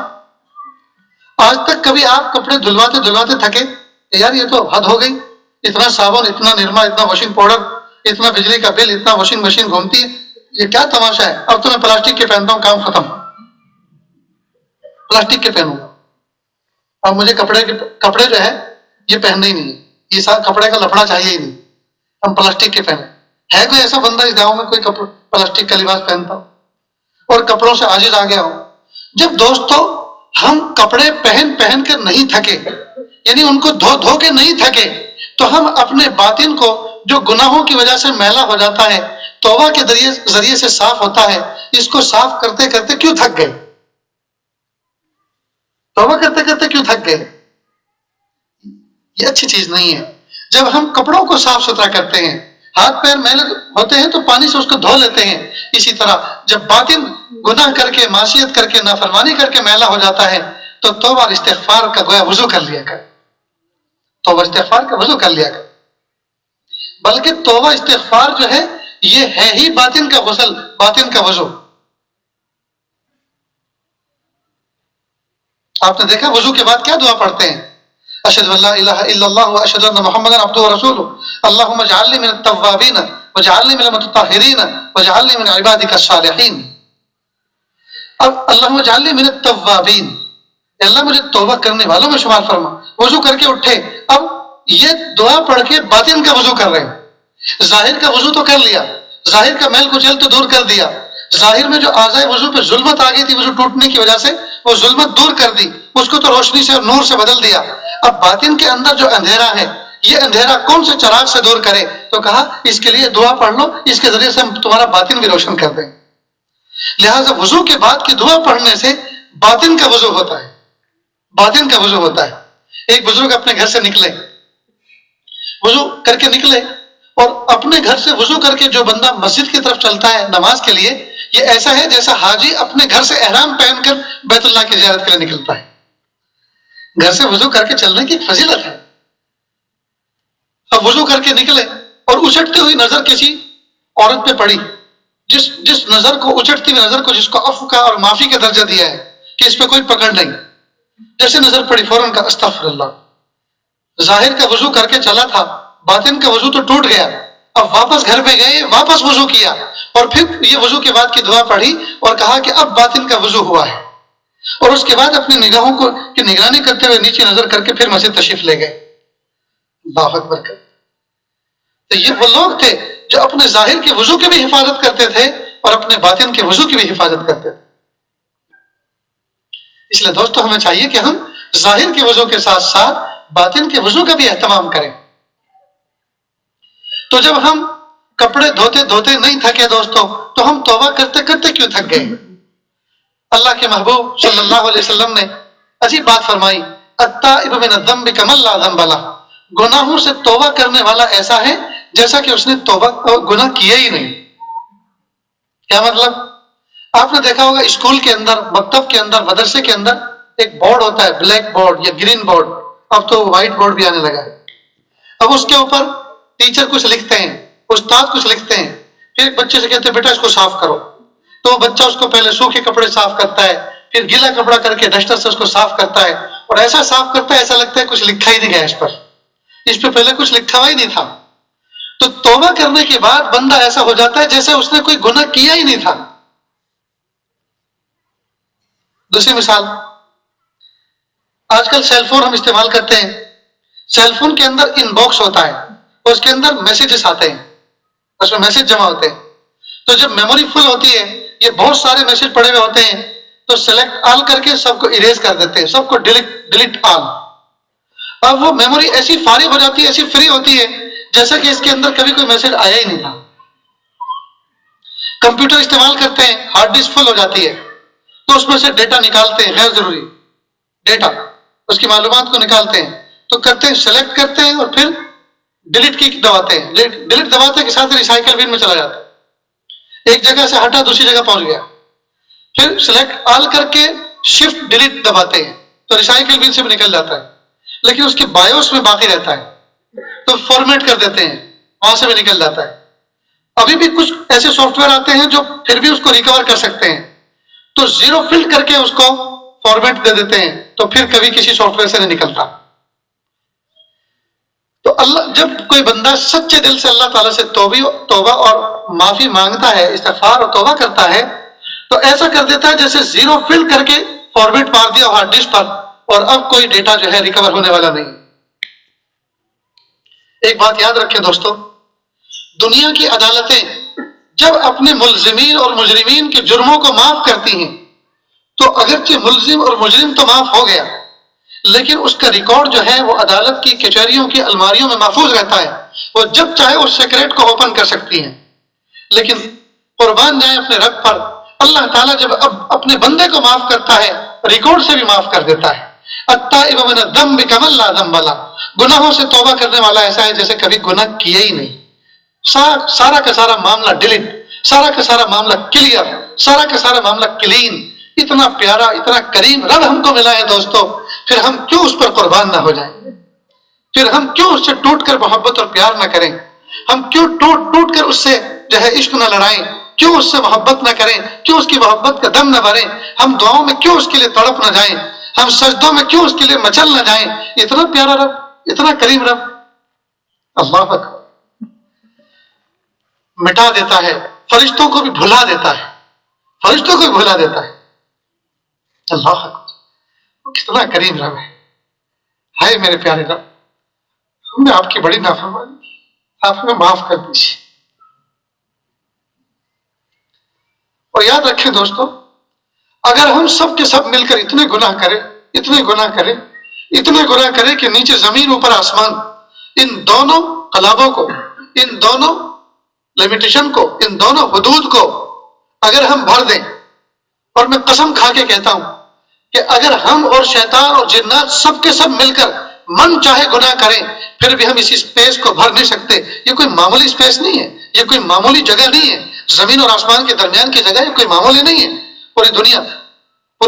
آج تک کبھی آپ کپڑے دھلواتے دھلواتے تھکے کہ یار یہ تو حد ہو گئی، اتنا صابن، اتنا نرما، اتنا واشنگ پاؤڈر، اتنا بجلی کا بل، اتنا واشنگ مشین گھومتی ہے، یہ کیا تماشا ہے؟ اب تو میں پلاسٹک کے پہنتا ہوں، کام ختم، پلاسٹک کے پہنوں گا۔ اب مجھے کپڑے جو ہے یہ پہننے ہی نہیں ہے، یہ سارا کپڑے کا لفڑا چاہیے ہی نہیں، ہم پلاسٹک کے پہنے۔ ہے کوئی ایسا بندہ اس گاؤں میں کوئی پلاسٹک کا لباس پہنتا ہو اور کپڑوں سے عاجز آ گیا ہو؟ جب دوستو ہم کپڑے پہن پہن کر نہیں تھکے، یعنی ان کو دھو دھو کے نہیں تھکے، تو ہم اپنے باطن کو جو گناہوں کی وجہ سے میلا ہو جاتا ہے، توبہ کے ذریعے سے صاف ہوتا ہے، اس کو صاف کرتے کرتے کیوں تھک گئے؟ توبہ کرتے کرتے کیوں تھک گئے؟ یہ اچھی چیز نہیں ہے۔ جب ہم کپڑوں کو صاف ستھرا کرتے ہیں، ہاتھ پیر میلے ہوتے ہیں تو پانی سے اس کو دھو لیتے ہیں، اسی طرح جب باطن گناہ کر کے، معصیت کر کے، نافرمانی کر کے میلا ہو جاتا ہے تو توبہ اور استغفار کا گویا وضو کر لیا کر، توبہ استغفار کا وضو کر لیا کر۔ بلکہ توبہ استغفار جو ہے یہ ہے ہی باطن کا غسل، باطن کا وضو۔ آپ نے دیکھا وضو کے بعد کیا دعا پڑھتے ہیں؟ اشہد ان لا الہ الا اللہ واشہد ان محمدا عبدہ ورسولہ اللہم اجعلنی من التوابین واجعلنی من المتطہرین واجعلنی من عبادک الصالحین۔ اب اللہم اجعلنی من التوابین، اللہ مجھے توبہ کرنے والوں میں شمار فرما۔ وضو کر کے اٹھے، اب یہ دعا پڑھ کے باطن کا وضو کر رہے ہیں۔ ظاہر کا وضو تو کر لیا، ظاہر کا میل کچیل تو دور کر دیا، ظاہر میں جو اعضائے وضو پہ ظلمت آ گئی تھی وضو ٹوٹنے کی وجہ سے، وہ ظلمت دور کر دی، اس کو تو روشنی سے اور نور سے بدل دیا۔ اب باطن کے اندر جو اندھیرا ہے، یہ اندھیرا کون سے چراغ سے دور کرے؟ تو کہا اس کے لیے دعا پڑھ لو، اس کے ذریعے سے ہم تمہارا باطن بھی روشن کر دیں۔ لہٰذا وضو کے بعد کی دعا پڑھنے سے باطن کا وضو ہوتا ہے، باطن کا وضو ہوتا ہے۔ ایک بزرگ اپنے گھر سے نکلے، وضو کر کے نکلے، اور اپنے گھر سے وضو کر کے جو بندہ مسجد کی طرف چلتا ہے نماز کے لیے، یہ ایسا ہے جیسا حاجی اپنے گھر سے احرام پہن کر بیت اللہ کی زیارت کے لیے نکلتا ہے۔ گھر سے وضو کر کے چلنے کی ایک فضیلت ہے۔ اب وضو کر کے نکلے اور اچھٹتی ہوئی نظر کسی عورت پہ پڑی، جس نظر کو، اچھٹتی ہوئی نظر کو، جس کو عفو کا اور معافی کا درجہ دیا ہے کہ اس پہ کوئی پکڑ نہیں، جیسے نظر پڑی فوراً کا استغفر اللہ۔ ظاہر کا وضو کر کے چلا تھا، باطن کا وضو تو ٹوٹ گیا۔ اب واپس گھر پہ گئے، واپس وضو کیا، اور پھر یہ وضو کے بعد کی دعا پڑھی اور کہا کہ اب باطن کا وضو ہوا ہے، اور اس کے بعد اپنی نگاہوں کو کی نگرانی کرتے ہوئے نیچے نظر کر کے پھر مسجد تشریف لے گئے۔ اللہ اکبر کر۔ تو یہ وہ لوگ تھے جو اپنے ظاہر کے وضو کی بھی حفاظت کرتے تھے اور اپنے باطن کے وضو کی بھی حفاظت کرتے تھے۔ اس لیے دوستو ہمیں چاہیے کہ ہم ظاہر کے وضو کے ساتھ ساتھ باطن کے وضو کا بھی اہتمام کریں۔ تو جب ہم کپڑے دھوتے دھوتے نہیں تھکے دوستو، تو ہم توبہ کرتے کرتے کیوں تھک گئے؟ اللہ کے محبوب صلی اللہ علیہ وسلم نے عجیب بات فرمائی، التائب من الذنب کمن لا ذنب لہ، گناہوں سے توبہ کرنے والا ایسا ہے جیسا کہ اس نے توبہ گناہ کیا ہی نہیں۔ کیا مطلب؟ آپ نے دیکھا ہوگا اسکول کے اندر، مکتب کے اندر، مدرسے کے اندر ایک بورڈ ہوتا ہے، بلیک بورڈ یا گرین بورڈ، اب تو وائٹ بورڈ بھی آنے لگا ہے۔ اب اس کے اوپر ٹیچر کچھ لکھتے ہیں، استاد کچھ لکھتے ہیں، پھر ایک بچے سے کہتے ہیں بیٹا اس کو صاف کرو، تو بچہ اس کو پہلے سوکھے کپڑے صاف کرتا ہے، پھر گیلا کپڑا کر کے ڈسٹر سے اس کو صاف کرتا ہے، اور ایسا صاف کرتا ہے ایسا لگتا ہے کچھ لکھا ہی نہیں گیا اس پر، اس پہ پہلے کچھ لکھا ہوا ہی نہیں تھا۔ تو توبہ کرنے کے بعد بندہ ایسا ہو جاتا ہے جیسے اس نے کوئی گناہ کیا ہی نہیں تھا۔ دوسری مثال، آج کل سیل فون ہم استعمال کرتے ہیں، سیل فون کے اندر ان باکس ہوتا ہے، اس کے اندر میسیجز آتے ہیں، اس میں میسیج جمع ہوتے ہیں۔ تو جب میموری فل ہوتی ہے، یہ بہت سارے میسیج پڑے ہوئے ہوتے ہیں، تو سلیکٹ آل کر کے سب کو اریز کر دیتے ہیں، سب کو ڈیلیٹ آل۔ اب وہ میموری ایسی فارغ ہو جاتی ہے، ایسی فری ہوتی ہے جیسا کہ اس کے اندر کبھی کوئی میسیج آیا ہی نہیں تھا۔ کمپیوٹر استعمال کرتے ہیں، ہارڈ ڈسک فل ہو جاتی ہے، تو اس میں سے ڈیٹا نکالتے ہیں، غیر ضروری ڈیٹا، اس کی معلومات کو نکالتے ہیں، تو کرتے ہیں سلیکٹ کرتے ہیں اور پھر ڈیلیٹ کی دباتے ہیں، ڈیلیٹ دباتے کے ساتھ ریسائیکل بن میں چلا جاتا ہے، ایک جگہ سے ہٹا دوسری جگہ پہنچ گیا، پھر سلیکٹ آل کر کے شفٹ ڈیلیٹ دباتے ہیں تو ریسائیکل بن سے بھی نکل جاتا ہے، لیکن اس کے بایوس میں باقی رہتا ہے، تو فارمیٹ کر دیتے ہیں، وہاں سے بھی نکل جاتا ہے۔ ابھی بھی کچھ ایسے سافٹ ویئر آتے ہیں جو پھر بھی اس کو ریکور کر سکتے ہیں، تو زیرو فلٹ کر کے اس کو فارمیٹ دے دیتے ہیں، تو پھر کبھی کسی سافٹ ویئر سے نہیں نکلتا۔ تو اللہ جب کوئی بندہ سچے دل سے اللہ تعالیٰ سے توبہ اور معافی مانگتا ہے، استغفار اور توبہ کرتا ہے، تو ایسا کر دیتا ہے جیسے زیرو فل کر کے فارمیٹ مار دیا ہارڈ ڈسک پر، اور اب کوئی ڈیٹا جو ہے ریکور ہونے والا نہیں۔ ایک بات یاد رکھیں دوستو، دنیا کی عدالتیں جب اپنے ملزمین اور مجرمین کے جرموں کو معاف کرتی ہیں تو اگرچہ ملزم اور مجرم تو معاف ہو گیا، لیکن اس کا ریکارڈ جو ہے وہ عدالت کی کچہریوں کی الماریوں میں محفوظ رہتا ہے، وہ جب چاہے اس سیکریٹ کو اوپن کر سکتی ہیں۔ لیکن قربان جائیں اپنے رب پر، اللہ تعالیٰ جب اب اپنے بندے کو معاف کرتا ہے ریکارڈ سے بھی معاف کر دیتا ہے۔ التائب من الذنب کمن لا ذنب له، گناہوں سے توبہ کرنے والا ایسا ہے جیسے کبھی گناہ کیا ہی نہیں، سارا کا سارا معاملہ ڈیلیٹ، سارا کا سارا معاملہ کلیئر، سارا کا سارا معاملہ کلین۔ اتنا پیارا اتنا کریم رب ہم کو ملا ہے دوستو، پھر ہم کیوں اس پر قربان نہ ہو جائیں؟ پھر ہم کیوں اس سے ٹوٹ کر محبت اور پیار نہ کریں؟ ہم کیوں ٹوٹ کر اس سے جو ہے عشق نہ لڑائیں؟ کیوں اس سے محبت نہ کریں؟ کیوں اس کی محبت کا دم نہ بھریں؟ ہم دعاؤں میں کیوں اس کے لیے تڑپ نہ جائیں؟ ہم سجدوں میں کیوں اس کے لیے مچل نہ جائیں؟ اتنا پیارا رب، اتنا کریم رب، اللہ اکبر، مٹا دیتا ہے، فرشتوں کو بھی بھلا دیتا ہے، فرشتوں کو بھی بھلا دیتا ہے، اللہ اکبر، کتنا کریم رب ہے۔ ہائے میرے پیارے رب، ہم نے آپ کی بڑی نافرمانی کی، آپ ہمیں معاف کر دیجیے۔ اور یاد رکھیں دوستو، اگر ہم سب کے سب مل کر اتنے گناہ کریں کہ نیچے زمین اوپر آسمان، ان دونوں قلابوں کو، ان دونوں لمیٹیشن کو، ان دونوں حدود کو اگر ہم بھر دیں، اور میں قسم کھا کے کہتا ہوں کہ اگر ہم اور شیطان اور جنات سب کے سب مل کر من چاہے گناہ کریں پھر بھی ہم اسی اسپیس کو بھر نہیں سکتے۔ یہ کوئی معمولی اسپیس نہیں ہے، یہ کوئی معمولی جگہ نہیں ہے، زمین اور آسمان کے درمیان کی جگہ یہ کوئی معمولی نہیں ہے۔ پوری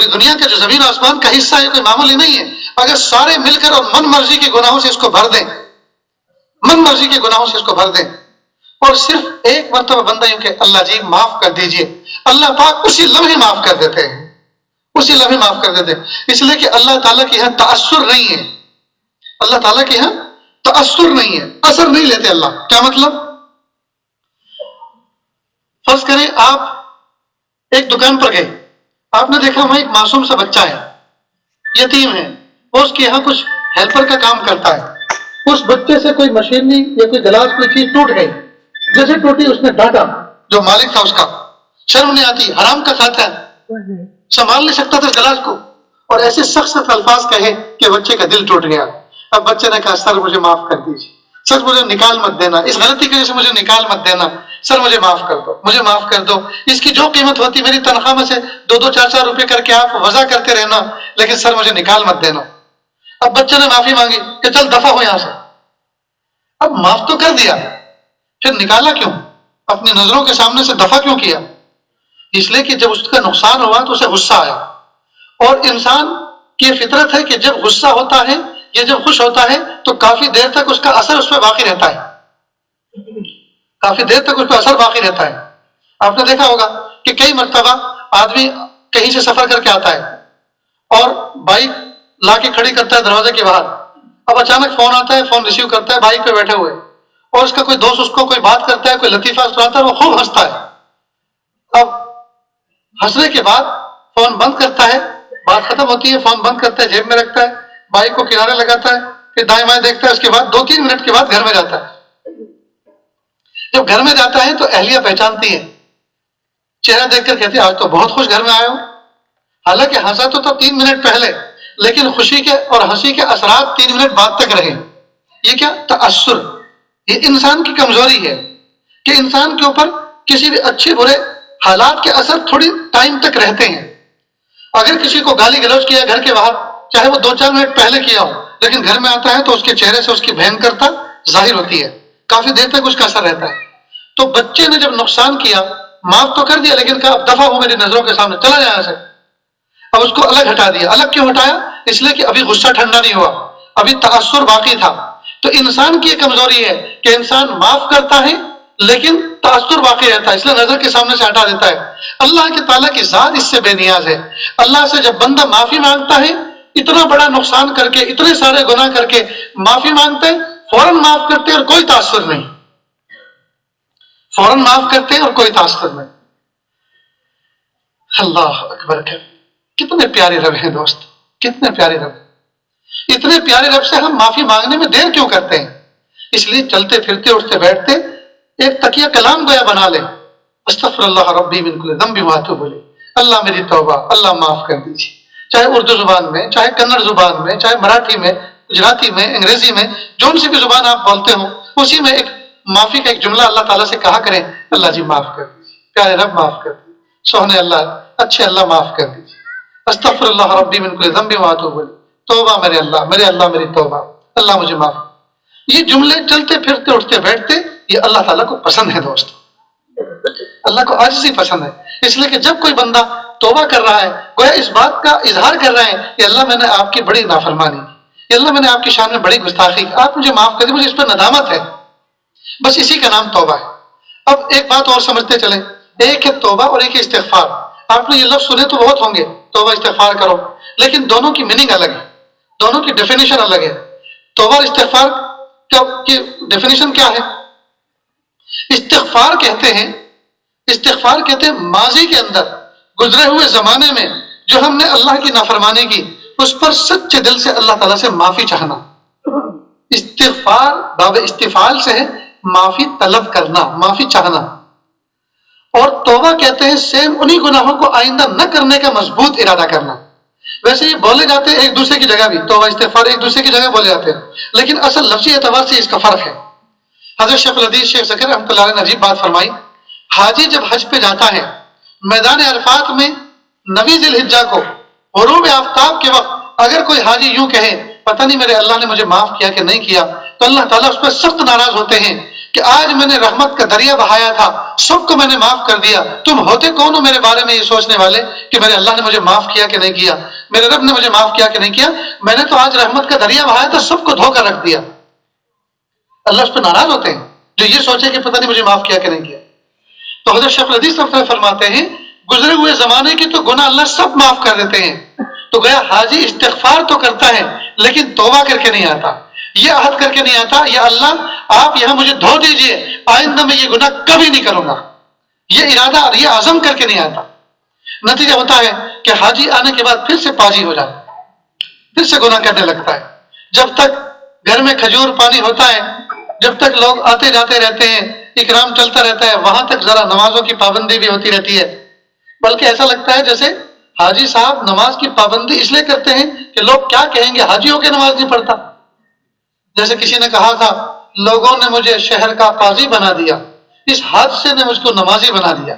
دنیا کا جو زمین اور آسمان کا حصہ ہے یہ کوئی معمولی نہیں ہے۔ اگر سارے مل کر اور من مرضی کے گناہوں سے اس کو بھر دیں، من مرضی کے گناہوں سے اس کو بھر دیں، اور صرف ایک مرتبہ بندہ یوں کہ اللہ جی معاف کر دیجئے، اللہ پاک اسی لمحے معاف کر دیتے ہیں، اسی لمحے معاف کر دیتے ہیں، اس لیے کہ اللہ تعالیٰ کے یہاں تأثر نہیں ہے، اللہ تعالیٰ کے یہاں تأثر نہیں ہے، اثر نہیں لیتے اللہ۔ کیا مطلب؟ فرض کریں آپ ایک دکان پر گئے، آپ نے دیکھا وہاں ایک معصوم سا بچہ ہے، یتیم ہے، وہ اس کے یہاں کچھ ہیلپر کا کام کرتا ہے، اس بچے سے کوئی مشینری یا کوئی گلاس کوئی چیز ٹوٹ گئی، جیسے ٹوٹی اس نے ڈانٹا، جو مالک تھا اس کا، شرم نہیں آتی، حرام کا کھاتا ہے، سنبھال نہیں سکتا تھا اس گلاس کو، اور ایسے سخت سخت الفاظ کہے کہ بچے کا دل ٹوٹ گیا۔ اب بچے نے کہا سر مجھے معاف کر دیجیے، سر مجھے نکال مت دینا، اس غلطی کی وجہ سے مجھے نکال مت دینا، سر مجھے معاف کر دو، مجھے معاف کر دو، اس کی جو قیمت ہوتی میری تنخواہ میں سے 2-2 4-4 روپے کر کے آپ وضع کرتے رہنا، لیکن سر مجھے نکال مت دینا۔ اب بچے نے معافی مانگی کہ چل دفع ہو یہاں سے، اب معاف تو کر دیا، پھر نکالا کیوں؟ اپنی نظروں کے سامنے سے دفع کیوں کیا؟ اس لیے کہ جب اس کا نقصان ہوا تو اسے غصہ آیا، اور انسان کی فطرت ہے کہ جب غصہ ہوتا ہے یا جب خوش ہوتا ہے تو کافی دیر تک اس کا اثر اس پہ باقی رہتا ہے، کافی دیر تک اس پہ اثر باقی رہتا ہے۔ آپ نے دیکھا ہوگا کہ کئی مرتبہ آدمی کہیں سے سفر کر کے آتا ہے اور بائک لا کے کھڑی کرتا ہے دروازے کے باہر، اب اچانک فون آتا ہے، فون ریسیو کرتا ہے بائک پہ بیٹھے ہوئے، اور اس کا کوئی دوست اس کو کوئی بات کرتا ہے، کوئی لطیفہ سناتا ہے، وہ خوب ہنستا ہے۔ اب ہنسنے کے بعد فون بند کرتا ہے، بات ختم ہوتی ہے، فون بند کرتا ہے، جیب میں رکھتا ہے، بائک کو کنارے لگاتا ہے، پھر دائیں بائیں دیکھتا ہے، اس کے بعد 2-3 منٹ کے بعد گھر میں جاتا ہے۔ جب گھر میں جاتا ہے تو اہلیہ پہچانتی ہے، چہرہ دیکھ کر کہتی ہے آج تو بہت خوش گھر میں آئے ہو، حالانکہ ہنسا تو تھا 3 منٹ پہلے، لیکن خوشی کے اور ہنسی کے اثرات 3 منٹ بعد تک رہے۔ یہ کیا؟ تأثر۔ یہ انسان کی کمزوری ہے کہ انسان کے اوپر کسی بھی اچھے برے حالات کے اثر تھوڑی ٹائم تک رہتے ہیں۔ اگر کسی کو گالی گلوچ کیا گھر کے باہر، چاہے وہ 2-4 منٹ پہلے کیا ہو، لیکن گھر میں آتا ہے تو اس کے چہرے سے اس کی بھینکرتا ظاہر ہوتی ہے، کافی دیر تک اس کا اثر رہتا ہے۔ تو بچے نے جب نقصان کیا معاف تو کر دیا، لیکن کہا اب دفع ہو میری نظروں کے سامنے، چلا جائے سے، اب اس کو الگ ہٹا دیا۔ الگ کیوں ہٹایا؟ اس لیے کہ ابھی غصہ ٹھنڈا نہیں ہوا، ابھی تاثر باقی تھا۔ تو انسان کی یہ کمزوری ہے کہ انسان معاف کرتا ہے لیکن تاثر باقی رہتا ہے، اس لیے نظر کے سامنے سے ہٹا دیتا ہے۔ اللہ کے تعالیٰ کی ذات اس سے بے نیاز ہے۔ اللہ سے جب بندہ معافی مانگتا ہے، اتنا بڑا نقصان کر کے، اتنے سارے گناہ کر کے معافی مانگتے ہیں، فوراً معاف کرتے ہیں اور کوئی تاثر نہیں، فوراً معاف کرتے ہیں اور کوئی تاثر نہیں۔ اللہ اکبر ہے، کتنے پیارے رب ہیں دوست، کتنے پیارے رب ہیں۔ اتنے پیارے رب سے ہم معافی مانگنے میں دیر کیوں کرتے ہیں؟ اس لیے چلتے پھرتے اٹھتے بیٹھتے ایک تکیہ کلام گویا بنا لیں، استغفر اللہ ربی من کل ذنب واتوب الیہ، اللہ میری توبہ، اللہ معاف کر دیجیے۔ چاہے اردو زبان میں، چاہے کنڑ زبان میں، چاہے مراٹھی میں، گجراتی میں، انگریزی میں، جون سی بھی زبان آپ بولتے ہوں، اسی میں ایک معافی کا ایک جملہ اللہ تعالیٰ سے کہا کریں، اللہ جی معاف کر دیجیے، پیارے رب معاف کر دیجیے، سوہنے اللہ، اچھے اللہ معاف کر دیجیے، استغفر اللہ ربی من کل ذنب واتوب الیہ، توبہ میرے اللہ میری توبہ، اللہ مجھے معاف۔ یہ جملے چلتے پھرتے اٹھتے بیٹھتے یہ اللہ تعالیٰ کو پسند ہے دوست، اللہ کو عاجزی پسند ہے۔ اس لیے کہ جب کوئی بندہ توبہ کر رہا ہے، گویا اس بات کا اظہار کر رہے ہیں کہ اللہ میں نے آپ کی بڑی نافرمانی کی، اللہ میں نے آپ کی شان میں بڑی گستاخی کی، آپ مجھے معاف کر دیں، مجھے اس پر ندامت ہے، بس اسی کا نام توبہ ہے۔ اب ایک بات اور سمجھتے چلیں، ایک ہے توبہ اور ایک ہے استغفار۔ آپ نے یہ لفظ سنے تو بہت ہوں گے، توبہ استغفار کرو، لیکن دونوں کی میننگ الگ ہے، دونوں کی ڈیفینیشن الگ ہے۔ توبہ اور استغفار کی ڈیفینیشن کیا ہے؟ استغفار کہتے ہیں ماضی کے اندر گزرے ہوئے زمانے میں جو ہم نے اللہ کی نافرمانی کی، اس پر سچے دل سے اللہ تعالیٰ سے معافی چاہنا۔ استغفار باب استفعال سے ہے معافی طلب کرنا، معافی چاہنا۔ اور توبہ کہتے ہیں سیم انہی گناہوں کو آئندہ نہ کرنے کا مضبوط ارادہ کرنا۔ ویسے یہ بولے جاتے ہیں ایک دوسرے کی جگہ بھی، توبہ استغفار ایک دوسرے کی جگہ بولے جاتے ہیں، لیکن اصل لفظی اعتبار سے اس کا فرق ہے۔ حضرت شیخ الحدیث شیخ ذکر رحمۃ اللہ علیہ نے عجیب بات فرمائی، حاجی جب حج پہ جاتا ہے، میدان عرفات میں 9 ذی الحجہ کو غروب آفتاب کے وقت اگر کوئی حاجی یوں کہے پتہ نہیں میرے اللہ نے مجھے معاف کیا کہ نہیں کیا، تو اللہ تعالیٰ اس پہ سخت ناراض ہوتے ہیں کہ آج میں نے رحمت کا دریا بہایا تھا، سب کو میں نے معاف کر دیا، تم ہوتے کون ہو میرے بارے میں یہ سوچنے والے کہ میرے اللہ نے مجھے معاف کیا کہ نہیں کیا، میرے رب نے مجھے معاف کیا کہ نہیں کیا، میں نے تو آج رحمت کا دریا بہایا تھا، سب کو دھو کر رکھ دیا۔ اللہ اس پہ ناراض ہوتے ہیں جو یہ سوچے کہ پتہ نہیں مجھے معاف کیا کہ نہیں کیا۔ تو حضرت شیخ الحدیث فرماتے ہیں گزرے ہوئے زمانے کی تو گناہ اللہ سب معاف کر دیتے ہیں، تو گیا حاجی استغفار تو کرتا ہے لیکن توبہ کر کے نہیں آتا، یہ عہد کر کے نہیں آتا یا اللہ آپ یہاں مجھے دھو دیجئے، آئندہ میں یہ گناہ کبھی نہیں کروں گا، یہ ارادہ اور یہ عزم کر کے نہیں آتا۔ نتیجہ ہوتا ہے کہ حاجی آنے کے بعد پھر سے پاجی ہو جاتا ہے، پھر سے گناہ کرنے لگتا ہے۔ جب تک گھر میں کھجور پانی ہوتا ہے، جب تک لوگ آتے جاتے رہتے ہیں، اکرام چلتا رہتا ہے، وہاں تک ذرا نمازوں کی پابندی بھی ہوتی رہتی ہے، بلکہ ایسا لگتا ہے جیسے حاجی صاحب نماز کی پابندی اس لیے کرتے ہیں کہ لوگ کیا کہیں گے حاجی ہو کے نماز نہیں پڑھتا۔ جیسے کسی نے کہا تھا لوگوں نے مجھے شہر کا قاضی بنا دیا، اس حادثے نے مجھ کو نمازی بنا دیا،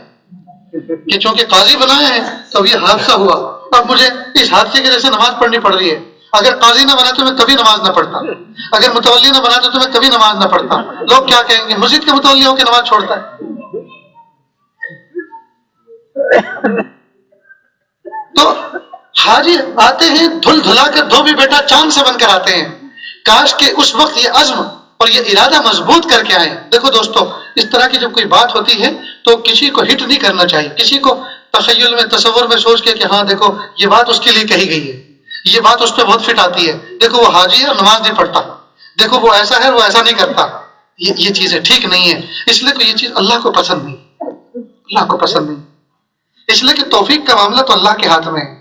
کہ چونکہ قاضی بنائے ہیں تو یہ حادثہ ہوا، اب مجھے اس حادثے کی وجہ سے نماز پڑھنی پڑ رہی ہے۔ اگر قاضی نہ بنا تو میں کبھی نماز نہ پڑھتا، اگر متولی نہ بنا تو میں کبھی نماز نہ پڑھتا، لوگ کیا کہیں گے مسجد کے متولی ہو کے نماز چھوڑتا ہے۔ تو حاجی آتے ہیں دھل دھلا کر دھوبی بیٹا چاند سے بن کر آتے ہیں، کاش کہ اس وقت یہ عزم اور یہ ارادہ مضبوط کر کے آئیں۔ دیکھو دوستو، اس طرح کی جب کوئی بات ہوتی ہے تو کسی کو ہٹ نہیں کرنا چاہیے، کسی کو تخیل میں تصور میں سوچ کے کہ ہاں دیکھو یہ بات اس کے لیے کہی گئی ہے، یہ بات اس پہ بہت فٹ آتی ہے، دیکھو وہ حاجی ہے اور نماز نہیں پڑھتا، دیکھو وہ ایسا ہے وہ ایسا نہیں کرتا، یہ چیزیں ٹھیک نہیں ہے۔ اس لیے کہ یہ چیز اللہ کو پسند نہیں، اللہ کو پسند نہیں، اس لیے کہ توفیق کا معاملہ تو اللہ کے ہاتھ میں ہے۔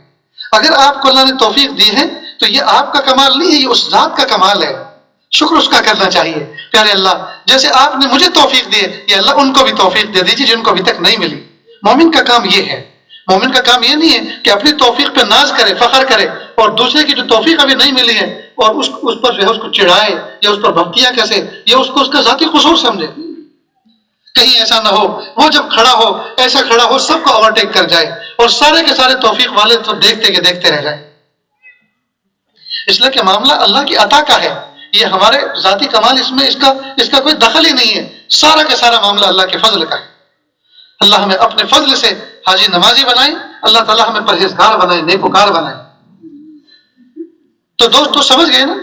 اگر آپ کو اللہ نے توفیق دی ہے تو یہ آپ کا کمال نہیں ہے، یہ اس ذات کا کمال ہے، شکر اس کا کرنا چاہیے۔ پیارے اللہ جیسے آپ نے مجھے توفیق دی ہے، یہ اللہ ان کو بھی توفیق دے دیجیے جن کو ابھی تک نہیں ملی۔ مومن کا کام یہ ہے، مومن کا کام یہ نہیں ہے کہ اپنی توفیق پہ ناز کرے، فخر کرے، اور دوسرے کی جو توفیق ابھی نہیں ملی ہے اور اس پر جو ہے اس کو چڑھائے یا اس پر بھکتیاں کیسے یا اس کو اس کا ذاتی قصور سمجھے۔ کہیں ایسا نہ ہو وہ جب کھڑا ہو ایسا کھڑا ہو سب کو اوورٹیک کر جائے اور سارے کے سارے توفیق والے تو دیکھتے کے دیکھتے رہ جائیں۔ اس لیے کہ معاملہ اللہ کی عطا کا ہے، یہ ہمارے ذاتی کمال اس کا کوئی دخل ہی نہیں ہے، سارا کا سارا معاملہ اللہ کے فضل کا ہے۔ اللہ ہمیں اپنے فضل سے حاجی نمازی بنائے، اللہ تعالیٰ ہمیں پرہیزگار بنائے، نیکوکار بنائے۔ تو دوستو سمجھ گئے نا،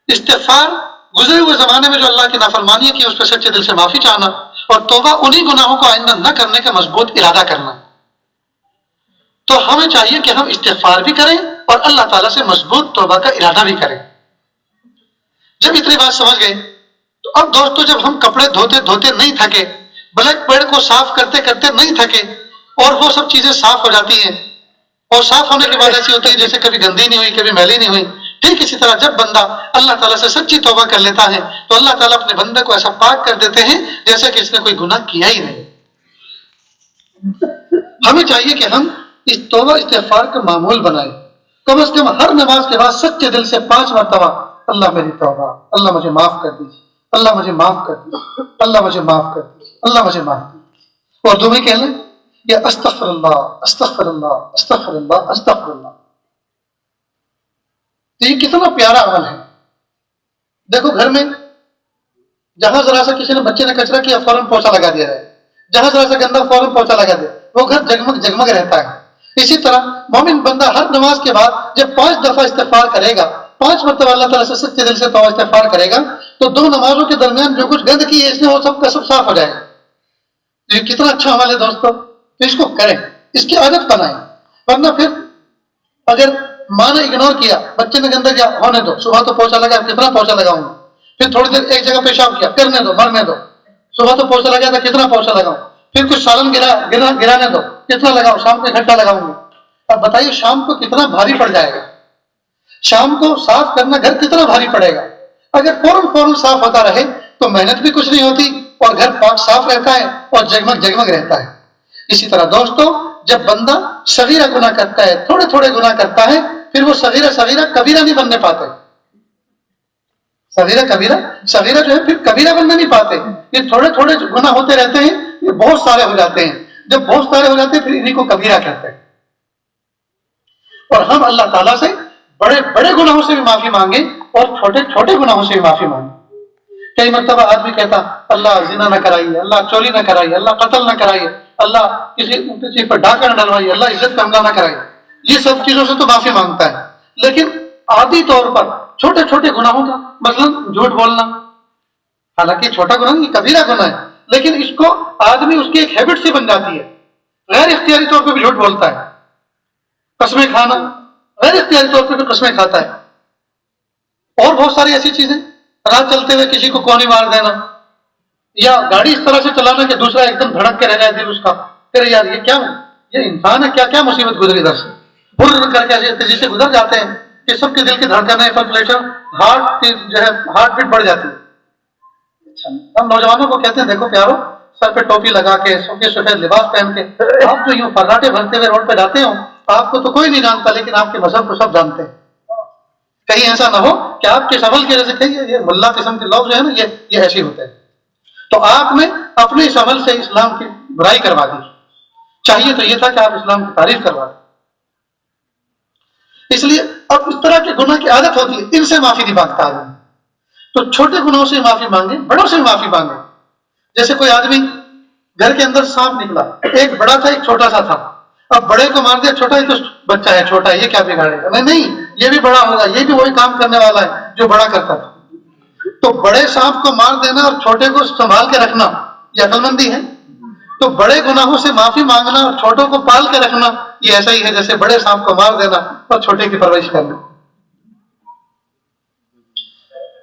استغفار گزرے ہوئے زمانے میں جو اللہ کی نافرمانی کی اس پہ سچے دل سے معافی چاہنا، اور توبہ انہی گناہوں کو آئندہ نہ کرنے کا مضبوط ارادہ کرنا۔ تو ہمیں چاہیے کہ ہم استغفار بھی کریں اور اللہ تعالیٰ سے مضبوط توبہ کا ارادہ بھی کریں۔ جب اتنی بات سمجھ گئے تو اب دوستو جب ہم کپڑے دھوتے دھوتے نہیں تھکے، بلیک بیڈ کو صاف کرتے کرتے نہیں تھکے، اور وہ سب چیزیں صاف ہو جاتی ہیں، اور صاف ہونے کے بعد ایسی ہوتی ہے جیسے کبھی گندی نہیں ہوئی، کبھی میلی نہیں ہوئی، ٹھیک اسی طرح جب بندہ اللہ تعالیٰ سے سچی توبہ کر لیتا ہے تو اللہ تعالیٰ اپنے بندے کو ایسا پاک کر دیتے ہیں جیسے کہ اس نے کوئی گناہ کیا ہی نہیں۔ ہمیں چاہیے کہ ہم اس توبہ استغفار کا معمول بنائیں، کم از کم ہر نماز کے بعد سچے دل سے 5 مرتبہ اللہ میری توبہ، اللہ مجھے معاف کر دیجیے، اللہ مجھے معاف کر دیجیے، اللہ مجھے معاف کر دیجیے، اللہ مجھے معاف کر دیجیے۔ اردو میں کہہ لیں یا استغفر اللہ استغفر اللہ استغفر اللہ استغفر اللہ۔ یہ کتنا پیارا عمل ہے۔ دیکھو گھر میں جہاں ذرا سا کسی نے بچے نے کچرا کیا فوراً پوچھا لگا دیا ہے، جہاں ذرا سا گندا فوراً پوچھا لگا دیا، وہ گھر جگمگ جگمگ رہتا ہے۔ اسی طرح مومن بندہ ہر نماز کے بعد جب 5 دفعہ استغفار کرے گا، 5 مرتبہ اللہ تعالیٰ سے سچے دل سے توبہ استغفار کرے گا، تو 2 نمازوں کے درمیان جو کچھ گند کی ہے اس میں وہ سب کا سب صاف ہو جائے گا۔ یہ کتنا اچھا عمل ہے دوستو، تو اس کو کریں، اس کی عادت بنائیں۔ ورنہ پھر اگر ماں نے اگنور کیا، بچے نے گندا کیا، ہونے دو، صبح تو پوچھا لگا، کتنا پوچھا لگاؤں گا، پھر تھوڑی دیر ایک جگہ پیشاب کیا، کرنے دو، مرنے دو، صبح تو پوچھا لگا تھا، کتنا پوچھا لگاؤں، پھر کچھ سالن گرانے دو، کتنا لگاؤں، شام کو اکٹھا لگاؤں گی۔ اب بتائیے شام کو کتنا بھاری پڑ جائے گا، شام کو صاف کرنا گھر کتنا بھاری پڑے گا۔ اگر فوراً صاف ہوتا رہے تو محنت بھی کچھ نہیں ہوتی اور گھر پاک صاف رہتا ہے اور جگمگ جگمگ رہتا ہے۔ اسی طرح دوستو جب بندہ صغیرہ گناہ کرتا ہے، تھوڑے تھوڑے گناہ کرتا ہے، پھر وہ صغیرہ کبیرہ نہیں بننے پاتے۔ صغیرہ جو ہے پھر کبیرہ بننے نہیں پاتے۔ یہ تھوڑے تھوڑے گناہ ہوتے رہتے ہیں، یہ بہت سارے ہو جاتے ہیں، جب بہت سارے ہو جاتے ہیں پھر انہیں کو کبیرہ کہتے ہیں۔ اور ہم اللہ تعالیٰ سے بڑے بڑے گناہوں سے بھی معافی مانگیں اور چھوٹے چھوٹے گناہوں سے بھی معافی مانگیں۔ کئی مرتبہ آدمی کہتا اللہ زنا نہ کرائیے، اللہ چوری نہ کرائیے، اللہ قتل نہ کرائیے، اللہ کسی پر ڈاکہ نہ ڈلوائیے، اللہ عزت پہ حملہ نہ کرائیے، یہ سب چیزوں سے تو معافی مانگتا ہے، لیکن عادی طور پر چھوٹے چھوٹے گناہوں کا، مثلا جھوٹ بولنا، حالانکہ چھوٹا گناہ نہیں، کبیرہ گناہ ہے، لیکن اس کو آدمی اس کی ایک ہیبٹ سی بن جاتی ہے، غیر اختیاری طور پہ بھی جھوٹ بولتا ہے۔ قسمیں کھانا، غیر اختیاری طور پہ بھی قسمیں کھاتا ہے، اور بہت ساری ایسی چیزیں، راہ چلتے ہوئے کسی کو کونی مار دینا، یا گاڑی اس طرح سے چلانا کہ دوسرا ایک دم دھڑک کے رہ جائے دل اس کا، پھر یار یہ کیا ہے، یہ انسان ہے، کیا کیا مصیبت گزری ادھر سے، بھر کر کے ایسے تیزی سے گزر جاتے ہیں کہ سب کے دل کی دھڑکنیں، پلپلیشن، ہارٹ کی جو ہے ہارٹ بیٹ بڑھ جاتی ہے۔ ہم نوجوانوں کو کہتے ہیں دیکھو پیارو، سر پہ ٹوپی لگا کے، سفید لباس پہن کے آپ جو یوں فراٹے بھرتے ہوئے روڈ پہ جاتے ہو، آپ کو تو کوئی نہیں جانتا لیکن آپ کے مذہب کو سب جانتے ہیں۔ کہیں ایسا نہ ہو کہ آپ کے عمل کی وجہ سے کہیں یہ ملا قسم کے لوگ جو ہے نا یہ ایسے ہوتے ہیں، تو آپ نے اپنے اس عمل سے اسلام کی برائی کروا دی۔ چاہیے تو یہ تھا کہ آپ اسلام کی تعریف کروا دیں۔ اس لیے اب اس طرح کے گناہ کی عادت ہوتی ہے، ان سے معافی نہیں مانگتا آدمی، تو چھوٹے گناہوں سے معافی مانگے، بڑوں سے معافی مانگے۔ جیسے کوئی آدمی گھر کے اندر سانپ نکلا، ایک بڑا تھا ایک چھوٹا سا تھا، اب بڑے کو مار دیا، چھوٹا ہی تو بچہ ہے، چھوٹا ہے یہ کیا بگاڑے گا، نہیں یہ بھی بڑا ہوگا، یہ بھی وہی کام کرنے والا ہے جو بڑا کرتا تھا۔ تو بڑے سانپ کو مار دینا اور چھوٹے کو سنبھال کے رکھنا یہ عقل مندی ہے۔ تو بڑے گناہوں سے معافی مانگنا اور چھوٹوں کو پال کے رکھنا یہ ایسا ہی ہے جیسے بڑے سانپ کو مار دینا اور چھوٹے کی پرورش کرنا۔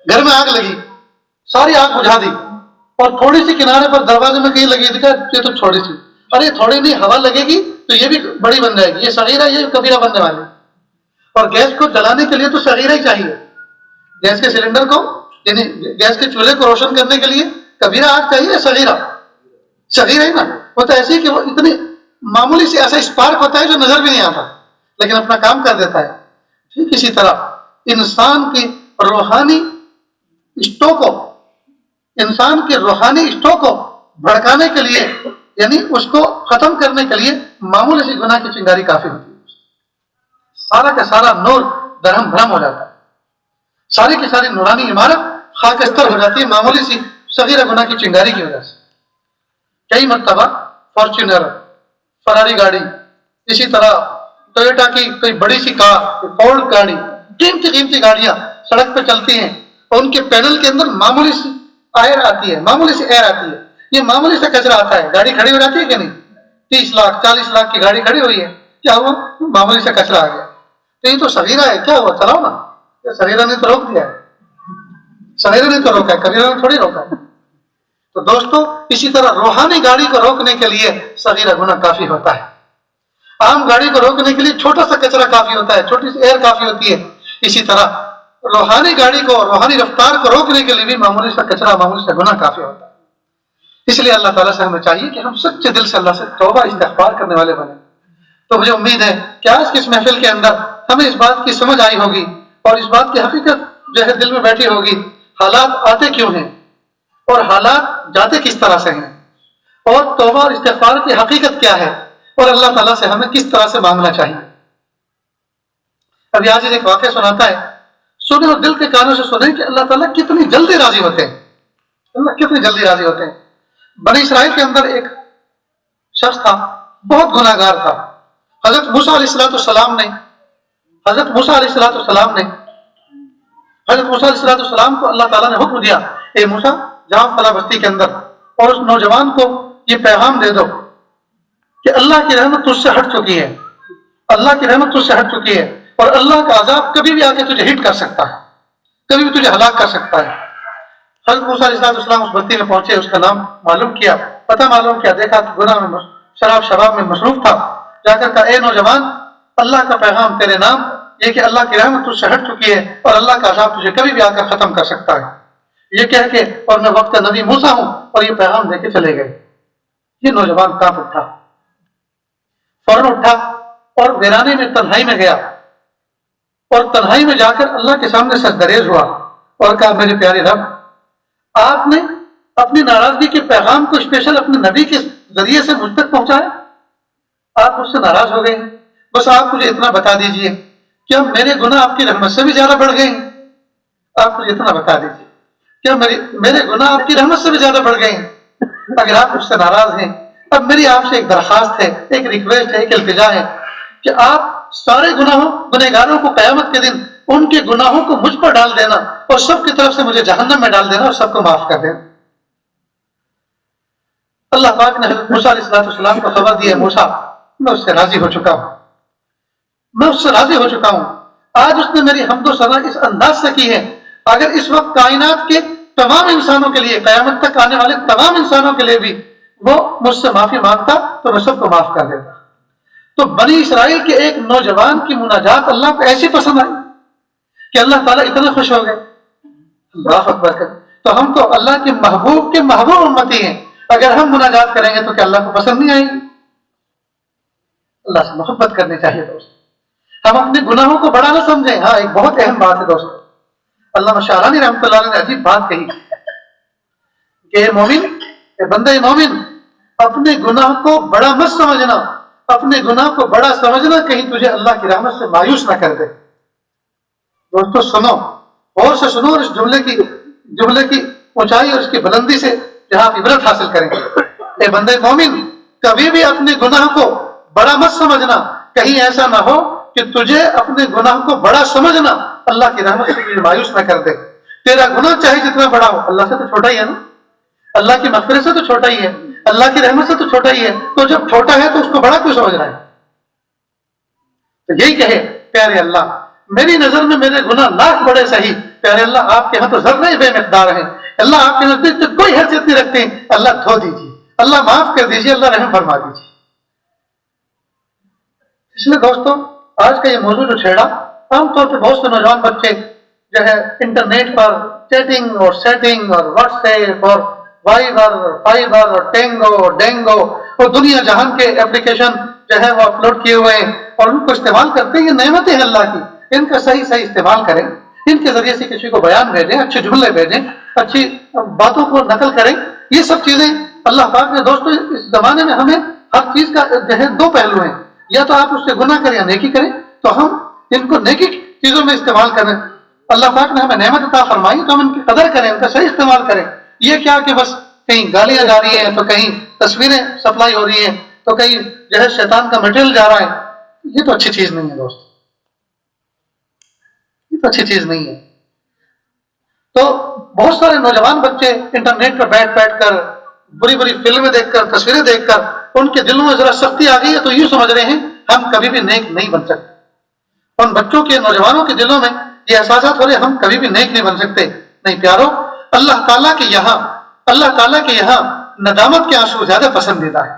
گھر میں آگ لگی، ساری آگ بجھا دی اور تھوڑی سی کنارے پر دروازے میں کہیں لگی، دکھا یہ تو تھوڑی سی، ارے تھوڑی نہیں ہوا لگے گی تو یہ بھی بڑی بن جائے گی، یہ صغیرہ یہ کبیرہ بننے والی۔ اور گیس کو جلانے کے لیے تو صغیرہ ہی چاہیے، گیس کے سلنڈر کو یعنی گیس کے چولہے کو روشن کرنے کے لیے کبیرہ آگ چاہیے، صغیرہ ہی نا، وہ تو ایسے ہی کہ وہ اتنی معمولی سی ایسا اسپارک ہوتا ہے جو نظر بھی نہیں آتا لیکن اپنا کام کر دیتا ہے۔ ٹھیک اسی طرح انسان کی روحانی اسٹو کو بھڑکانے کے لیے یعنی اس کو ختم کرنے کے لیے معمولی سی گناہ کی چنگاری کافی ہوتی ہے، سارا کا سارا نور درہم بھرم ہو جاتا ہے۔ ساری کی ساری نورانی عمارت خاکستر ہو جاتی ہے معمولی سی صغیرہ گناہ کی چنگاری کی وجہ سے. کئی مرتبہ فارچونر، فراری گاڑی، اسی طرح ٹویوٹا کی کوئی بڑی سی کار، فورڈ گاڑی، قیمتی قیمتی گاڑیاں سڑک پہ چلتی ہیں اور ان کے پینل کے اندر معمولی سی ایئر آتی ہے، معمولی سی ایئر آتی ہے، یہ معمولی سا کچرا آتا ہے. گاڑی کھڑی ہو جاتی ہے کہ نہیں؟ 30 لاکھ 40 لاکھ کی گاڑی کھڑی ہوئی ہے، کیا ہوا؟ معمولی سا کچرا آ گیا. تو یہ تو صغیرہ ہے، کیا ہوا؟ چلاؤ نا. صغیرہ نے تو روک دیا ہے، صغیرہ نے تو روکا ہے، کبیرہ نے تھوڑی روکا ہے. تو دوستو اسی طرح روحانی گاڑی کو روکنے کے لیے صغیرہ گناہ کافی ہوتا ہے. عام گاڑی کو روکنے کے لیے چھوٹا سا کچرا کافی ہوتا ہے، چھوٹی سی ایئر کافی ہوتی ہے. اسی طرح روحانی گاڑی کو، روحانی رفتار کو روکنے کے لیے بھی معمولی سا کچرا، معمولی سا گناہ کافی ہوتا ہے. اس لیے اللہ تعالیٰ سے ہمیں چاہیے کہ ہم سچے دل سے اللہ سے توبہ استغفار کرنے والے بنیں. تو مجھے امید ہے کہ آج کی اس محفل کے اندر ہمیں اس بات کی سمجھ آئی ہوگی اور اس بات کی حقیقت جو ہے دل میں بیٹھی ہوگی. حالات آتے کیوں ہیں اور حالات جاتے کس طرح سے ہیں، اور توبہ اور استغفار کی حقیقت کیا ہے، اور اللہ تعالیٰ سے ہمیں کس طرح سے مانگنا چاہیے. ابھی آج ایک واقعہ سناتا ہے، سنیں اور دل کے کانوں سے سنیں کہ اللہ تعالیٰ کتنی جلدی راضی ہوتے ہیں. اللہ کتنی جلدی راضی ہوتے ہیں. بنی اسرائیل کے اندر ایک شخص تھا، بہت گناہ گار تھا. حضرت موسیٰ علیہ السلام نے حضرت موسیٰ علیہ السلام کو اللہ تعالیٰ نے حکم دیا، اے موسیٰ جاؤ فلاں بستی کے اندر اور اس نوجوان کو یہ پیغام دے دو کہ اللہ کی رحمت تجھ سے ہٹ چکی ہے، اللہ کی رحمت تجھ سے ہٹ چکی ہے اور اللہ کا عذاب کبھی بھی آ کے تجھے ہٹ کر سکتا ہے، کبھی بھی تجھے ہلاک کر سکتا ہے. حضرت موسیٰ علیہ السلام اس بستی میں پہنچے، اس کا نام معلوم کیا، پتہ معلوم کیا، دیکھا کہ گناہ میں شراب میں مصروف تھا. جا کر کہا، اے نوجوان اللہ کا پیغام تیرے نام یہ کہ اللہ کی رحمت تجھ سے ہٹ چکی ہے اور اللہ کا عذاب تجھے کبھی بھی آ کر ختم کر سکتا ہے. یہ کہہ کے اور میں وقت نبی موسیٰ ہوں اور یہ پیغام دے کے چلے گئے. یہ نوجوان کانپ اٹھا، فوراً اٹھا اور ویرانے میں تنہائی میں گیا اور تنہائی میں جا کر اللہ کے سامنے سجدریز ہوا اور کہا، میرے پیارے رب، آپ نے اپنی ناراضگی کے پیغام کو اسپیشل اپنے نبی کے ذریعے سے مجھ تک پہنچایا. آپ مجھ سے ناراض ہو گئے، بس آپ مجھے اتنا بتا دیجئے کیا میرے گناہ آپ کی رحمت سے بھی زیادہ بڑھ گئے ہیں؟ آپ مجھے اتنا بتا دیجئے کیا میرے گناہ آپ کی رحمت سے بھی زیادہ بڑھ گئے ہیں؟ اگر آپ مجھ سے ناراض ہیں، اب میری آپ سے ایک درخواست ہے، ایک ریکویسٹ ہے، ایک التجا ہے کہ آپ سارے گنہگاروں کو قیامت کے دن ان کے گناہوں کو مجھ پر ڈال دینا اور سب کی طرف سے مجھے جہنم میں ڈال دینا اور سب کو معاف کر دینا. اللہ پاک نے حضرت موسیٰ علیہ السلام کو خبر دی ہے، موسیٰ میں اس سے راضی ہو چکا ہوں، میں اس سے راضی ہو چکا ہوں. آج اس نے میری حمد و ثنا اس انداز سے کی ہے، اگر اس وقت کائنات کے تمام انسانوں کے لیے، قیامت تک آنے والے تمام انسانوں کے لیے بھی وہ مجھ سے معافی مانگتا تو میں سب کو معاف کر دیتا. تو بنی اسرائیل کے ایک نوجوان کی مناجات اللہ کو ایسی پسند آئی کہ اللہ تعالیٰ اتنے خوش ہو گئے. اللہ اکبر. تو ہم تو اللہ کے محبوب امتی ہیں، اگر ہم مناجات کریں گے تو کیا اللہ کو پسند نہیں آئے گی؟ اللہ سے محبت کرنی چاہیے دوست. ہم اپنے گناہوں کو بڑا نہ سمجھیں. ہاں ایک بہت اہم بات ہے دوست، علامہ شعرانی رحمۃ اللہ علیہ نے عجیب بات کہی کہ اے مومن، اے بندہ مومن، اپنے گناہ کو بڑا مت سمجھنا، اپنے گناہ کو بڑا سمجھنا کہیں تجھے اللہ کی رحمت سے مایوس نہ کر دے. دوستو سنو، اور سے سنو، اور اس جملے کی اونچائی اور اس کی بلندی سے جہاں عبرت حاصل کریں گے. اے بندے مومن، کبھی بھی اپنے گناہ کو بڑا مت سمجھنا، کہیں ایسا نہ ہو کہ تجھے اپنے گناہ کو بڑا سمجھنا اللہ کی رحمت سے مایوس نہ کر دے. تیرا گناہ چاہے جتنا بڑا ہو، اللہ سے تو چھوٹا ہی ہے نا، اللہ کی مغفرت سے تو چھوٹا ہی ہے، اللہ کی رحمت سے تو چھوٹا ہی ہے. تو جب چھوٹا ہے تو اس کو بڑا کیوں سمجھ رہا ہے؟ تو یہی کہے، پیارے اللہ، میری نظر میں میرے گناہ لاکھ بڑے صحیح، پیارے اللہ آپ کے ہاں تو ذرے بے مقدار ہیں، اللہ آپ کے نزدیک تو کوئی حیثیت نہیں رکھتے. اللہ دھو دیجیے، اللہ معاف کر دیجیے، اللہ رحم فرما دیجیے. اس لیے دوستو آج کا یہ موضوع جو چھیڑا، عام طور پہ بہت سے نوجوان بچے جو ہے انٹرنیٹ پر چیٹنگ اور سیٹنگ اور واٹس ایپ اور وائبر اور فائبر اور ٹینگو اور ڈینگو اور دنیا جہان کے اپلیکیشن جو ہے وہ اپلوڈ کیے ہوئے ہیں اور ان کو استعمال کرتے ہیں. یہ نعمتیں ہیں اللہ کی، ان کا صحیح استعمال کریں، ان کے ذریعے سے کسی کو بیان بھیجیں، اچھے جملے بھیجیں، اچھی باتوں کو نقل کریں. یہ سب چیزیں اللہ پاک نے دوستو اس زمانے میں ہمیں ہر چیز کا جو ہے دو پہلو ہیں، یا تو آپ اس سے گناہ کریں یا نیکی کریں. تو ہم ان کو نیکی چیزوں میں استعمال کریں. اللہ پاک نے ہمیں نعمت عطا فرمائی تو ہم ان کی قدر کریں، ان کا صحیح استعمال کریں. یہ کیا کہ بس کہیں گالیاں جا رہی ہیں تو کہیں تصویریں سپلائی ہو رہی ہیں تو کہیں جو ہے شیطان کا مٹیریل جا رہا ہے، یہ تو اچھی چیز نہیں ہے دوست، یہ تو اچھی چیز نہیں ہے. تو بہت سارے نوجوان بچے انٹرنیٹ پر بیٹھ کر بری بری فلمیں دیکھ کر تصویریں دیکھ کر ان کے دلوں میں ذرا سختی آ گئی ہے تو یوں سمجھ رہے ہیں ہم کبھی بھی نیک نہیں بن سکتے. ان بچوں کے نوجوانوں کے دلوں میں یہ احساسات ہو رہے ہم کبھی بھی نیک نہیں بن سکتے. نہیں پیارو، اللہ تعالیٰ کے یہاں ندامت کے آنسو زیادہ پسندیدہ ہے.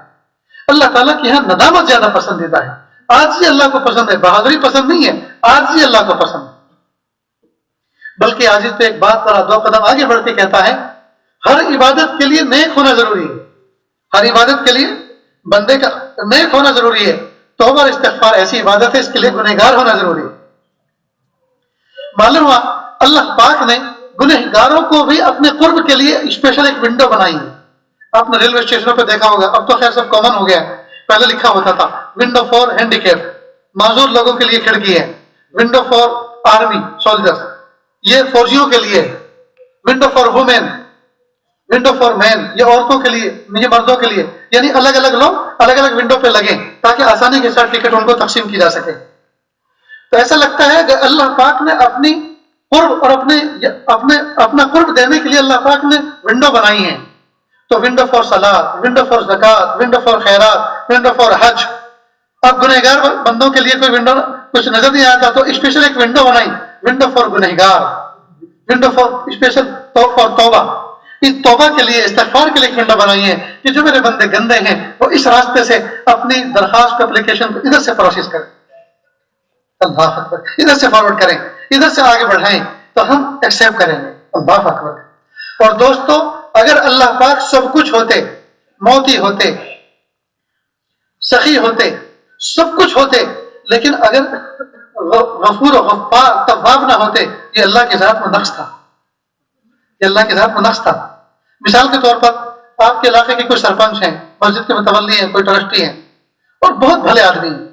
اللہ تعالیٰ کے یہاں ندامت زیادہ پسندیدہ ہے. آجزی اللہ کو پسند ہے، بہادری پسند نہیں ہے، آجزی اللہ کو پسند ہے. بلکہ عاجز تو ایک بات ذرا 2 قدم آگے بڑھ کے کہتا ہے ہر عبادت کے لیے نیک ہونا ضروری ہے. ہر عبادت کے لیے بندے کا نیک ہونا ضروری ہے. توبہ اور استغفار ایسی عبادت ہے، اس کے لیے گنہگار ہونا ضروری ہے. معلوم ہوا اللہ پاک نے گنہگاروں کو بھی اپنے قرب کے لیے اسپیشل ایک ونڈو بنائی ہے. آپ نے ریلوے اسٹیشنوں پہ دیکھا ہوگا، اب تو خیر سب کامن ہو گیا ہے، پہلے لکھا ہوتا تھا ونڈو فار ہینڈیکیپ، معذور لوگوں کے لیے کھڑکی ہے. ونڈو فار آرمی سولجرز، یہ فوجیوں کے لیے. Window for women, window for men, یہ عورتوں کے لیے، یہ مردوں کے لیے. یعنی الگ الگ لوگ الگ الگ ونڈو پہ لگیں تاکہ آسانی کے ساتھ ٹکٹ ان کو تقسیم کی جا سکے. تو ایسا لگتا ہے کہ اللہ پاک نے اپنی قرب اور اپنا قرب دینے کے لیے اللہ پاک نے ونڈو بنائی ہیں. تو ونڈو فار صلاۃ، ونڈو فار زکات، ونڈو فار خیرات، ونڈو فار حج. اب گنہگار بندوں کے لیے کوئی ونڈو کچھ نظر نہیں آتا تو اسپیشل ایک ونڈو بنائی، ونڈو فار گنہگار، ونڈو فار اسپیشل فار توبہ. اس توبہ کے لیے، استغفار کے لیے ایک ونڈو بنائی ہے کہ جو میرے بندے گندے ہیں وہ اس راستے سے اپنی درخواست کو، اپلیکیشن کو ادھر سے پروسیس کریں، اللہ اکبر، ادھر سے فارورڈ کریں، ادھر سے آگے بڑھائیں تو ہم ایکسیپٹ کریں گے. اللہ اکبر. اور دوستو اگر اللہ پاک سب کچھ ہوتے، موتی ہوتے، سخی ہوتے، سب کچھ ہوتے، لیکن اگر غفور و غفار تواب نہ ہوتے، یہ اللہ کے ذات میں نقص تھا. یہ اللہ کے ذات میں نقص تھا. مثال کے طور پر آپ کے علاقے کے کوئی سرپنچ ہیں، مسجد کے متولی ہیں، کوئی ٹرسٹی ہیں اور بہت بھلے آدمی ہیں.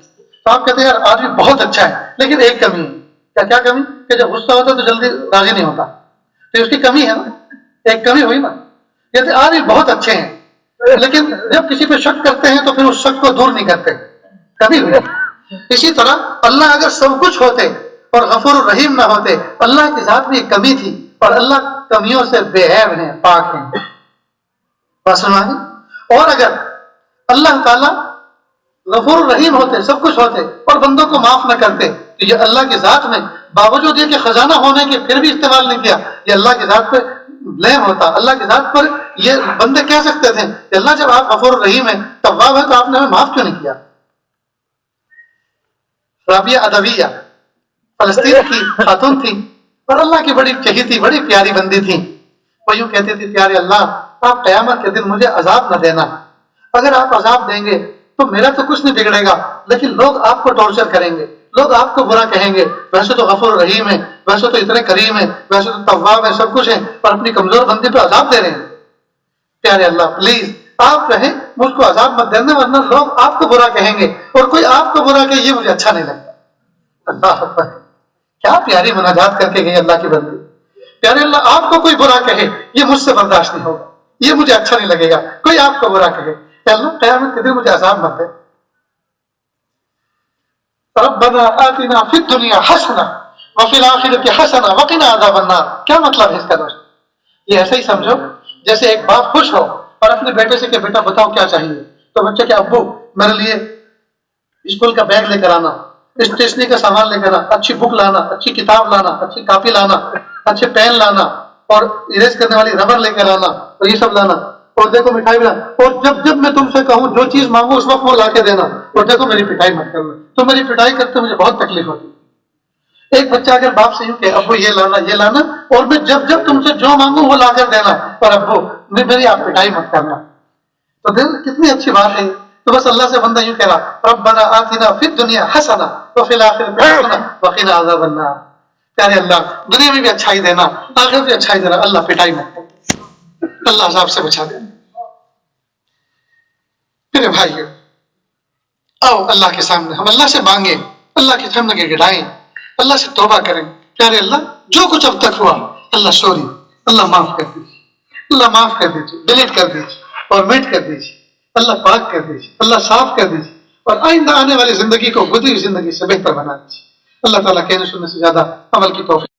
تو آپ کہتے ہیں یار آدمی بہت اچھا ہے لیکن ایک کمی ہے. کیا کمی؟ کہ جب غصہ ہوتا تو جلدی راضی نہیں ہوتا. تو اس کی کمی ہے نا، ایک کمی ہوئی نا. کہتے آدمی بہت اچھے ہیں لیکن جب کسی پہ شک کرتے ہیں تو پھر اس شک کو دور نہیں کرتے، کمی ہوئی. اسی طرح اللہ اگر سب کچھ ہوتے اور غفور الرحیم نہ ہوتے، اللہ کی ذات میں ایک کمی تھی اور اللہ کمیوں سے بے عیب ہیں، پاک ہیں. بات سنوانی. اور اگر اللہ تعالیٰ غفور الرحیم ہوتے، سب کچھ ہوتے اور بندوں کو معاف نہ کرتے تو یہ اللہ کی ذات میں باوجود یہ کہ خزانہ ہونے کے پھر بھی استعمال نہیں کیا، یہ اللہ کی ذات پہ بلیم ہوتا. اللہ کی ذات پر یہ بندے کہہ سکتے تھے کہ اللہ جب آپ غفور الرحیم ہیں، تواب ہے، تو آپ نے ہمیں معاف کیوں نہیں کیا. رابعہ ادویہ فلسطین کی خاتون تھی اور اللہ کی بڑی چہیتی، بڑی پیاری بندی تھی. وہ یوں کہتی تھی پیارے اللہ آپ قیامت کے دن مجھے عذاب نہ دینا، اگر آپ عذاب دیں گے تو میرا تو کچھ نہیں بگڑے گا لیکن لوگ آپ کو ٹارچر کریں گے، لوگ آپ کو برا کہیں گے. ویسے تو غفور رحیم ہے، ویسے تو اتنے کریم ہیں، ویسے تو تواب ہے، سب کچھ ہے، پر اپنی کمزور بندی پہ عذاب دے رہے ہیں. پیارے اللہ پلیز آپ رہیں، مجھ کو عذاب مت دینے ورنہ لوگ آپ کو برا کہیں گے اور کوئی آپ کو برا کہے یہ مجھے اچھا نہیں لگتا. اللہ اکبر، کیا پیاری مناجات کر کے گئی اللہ کی بندی. پیارے اللہ آپ کو کوئی برا کہے یہ مجھ سے برداشت نہیں ہوگا، یہ مجھے اچھا نہیں لگے گا، کوئی آپ کو برا کہے. اللہ قیامت کے دن مجھے عذاب مت دے. ربنا آتنا فی الدنیا حسنہ وفی الآخرۃ حسنہ وقنا عذاب النار. کیا مطلب ہے اس کا دوست؟ یہ ایسے ہی سمجھو جیسے ایک باپ خوش ہو اور اپنے بیٹے سے کہ بیٹا بتاؤ کیا چاہیے، تو بچے کہ ابو میرے لیے اسکول کا بیگ لے کر آنا، اسٹیشنری کا سامان لے کر آنا، اچھی بک لانا، اچھی کتاب لانا، اچھی کاپی لانا، اچھے پین لانا اور اریز کرنے والی ربر لے کر آنا اور یہ سب لانا، اور دیکھو مٹھائی بھی لانا، اور جب جب میں تم سے کہوں جو چیز مانگو اس وقت وہ لا کے دینا، اور دیکھو میری پٹائی مت کرنا، تو میری پٹائی کرتے مجھے بہت تکلیف ہوتی. ایک بچہ اگر باپ سے یوں کہ ابو یہ لانا یہ لانا اور میں جب جب تم سے جو مانگوں وہ لا کر دینا، اور ابو میری آپ پٹائی مت کرنا، تو دل کتنی اچھی بات ہے. تو بس اللہ سے بندہ یوں کہہ رہا ربنا آتنا فی الدنیا حسنہ وفی الآخرۃ حسنہ وقنا عذاب النار. پیارے اللہ دنیا میں بھی اچھائی دینا، آخرت بھی اچھائی دینا، اللہ پٹائی مت کرنا، اللہ عذاب سے بچا دینا. میرے بھائیو آؤ اللہ کے سامنے ہم اللہ سے مانگیں، اللہ کے سامنے گڑگڑائیں، اللہ سے توبہ کریں پیارے اللہ جو کچھ اب تک ہوا اللہ سوری، اللہ معاف کر دیجیے، اللہ معاف کر دیجیے، ڈیلیٹ کر دیجیے، فارمیٹ کر دیجیے، اللہ پاک کر دیجیے، اللہ صاف کر دیجیے، اور آئندہ آنے والی زندگی کو گزری ہوئی زندگی سے بہتر بنا دیجیے۔ اللہ تعالیٰ کہنے سننے سے زیادہ عمل کی توفیق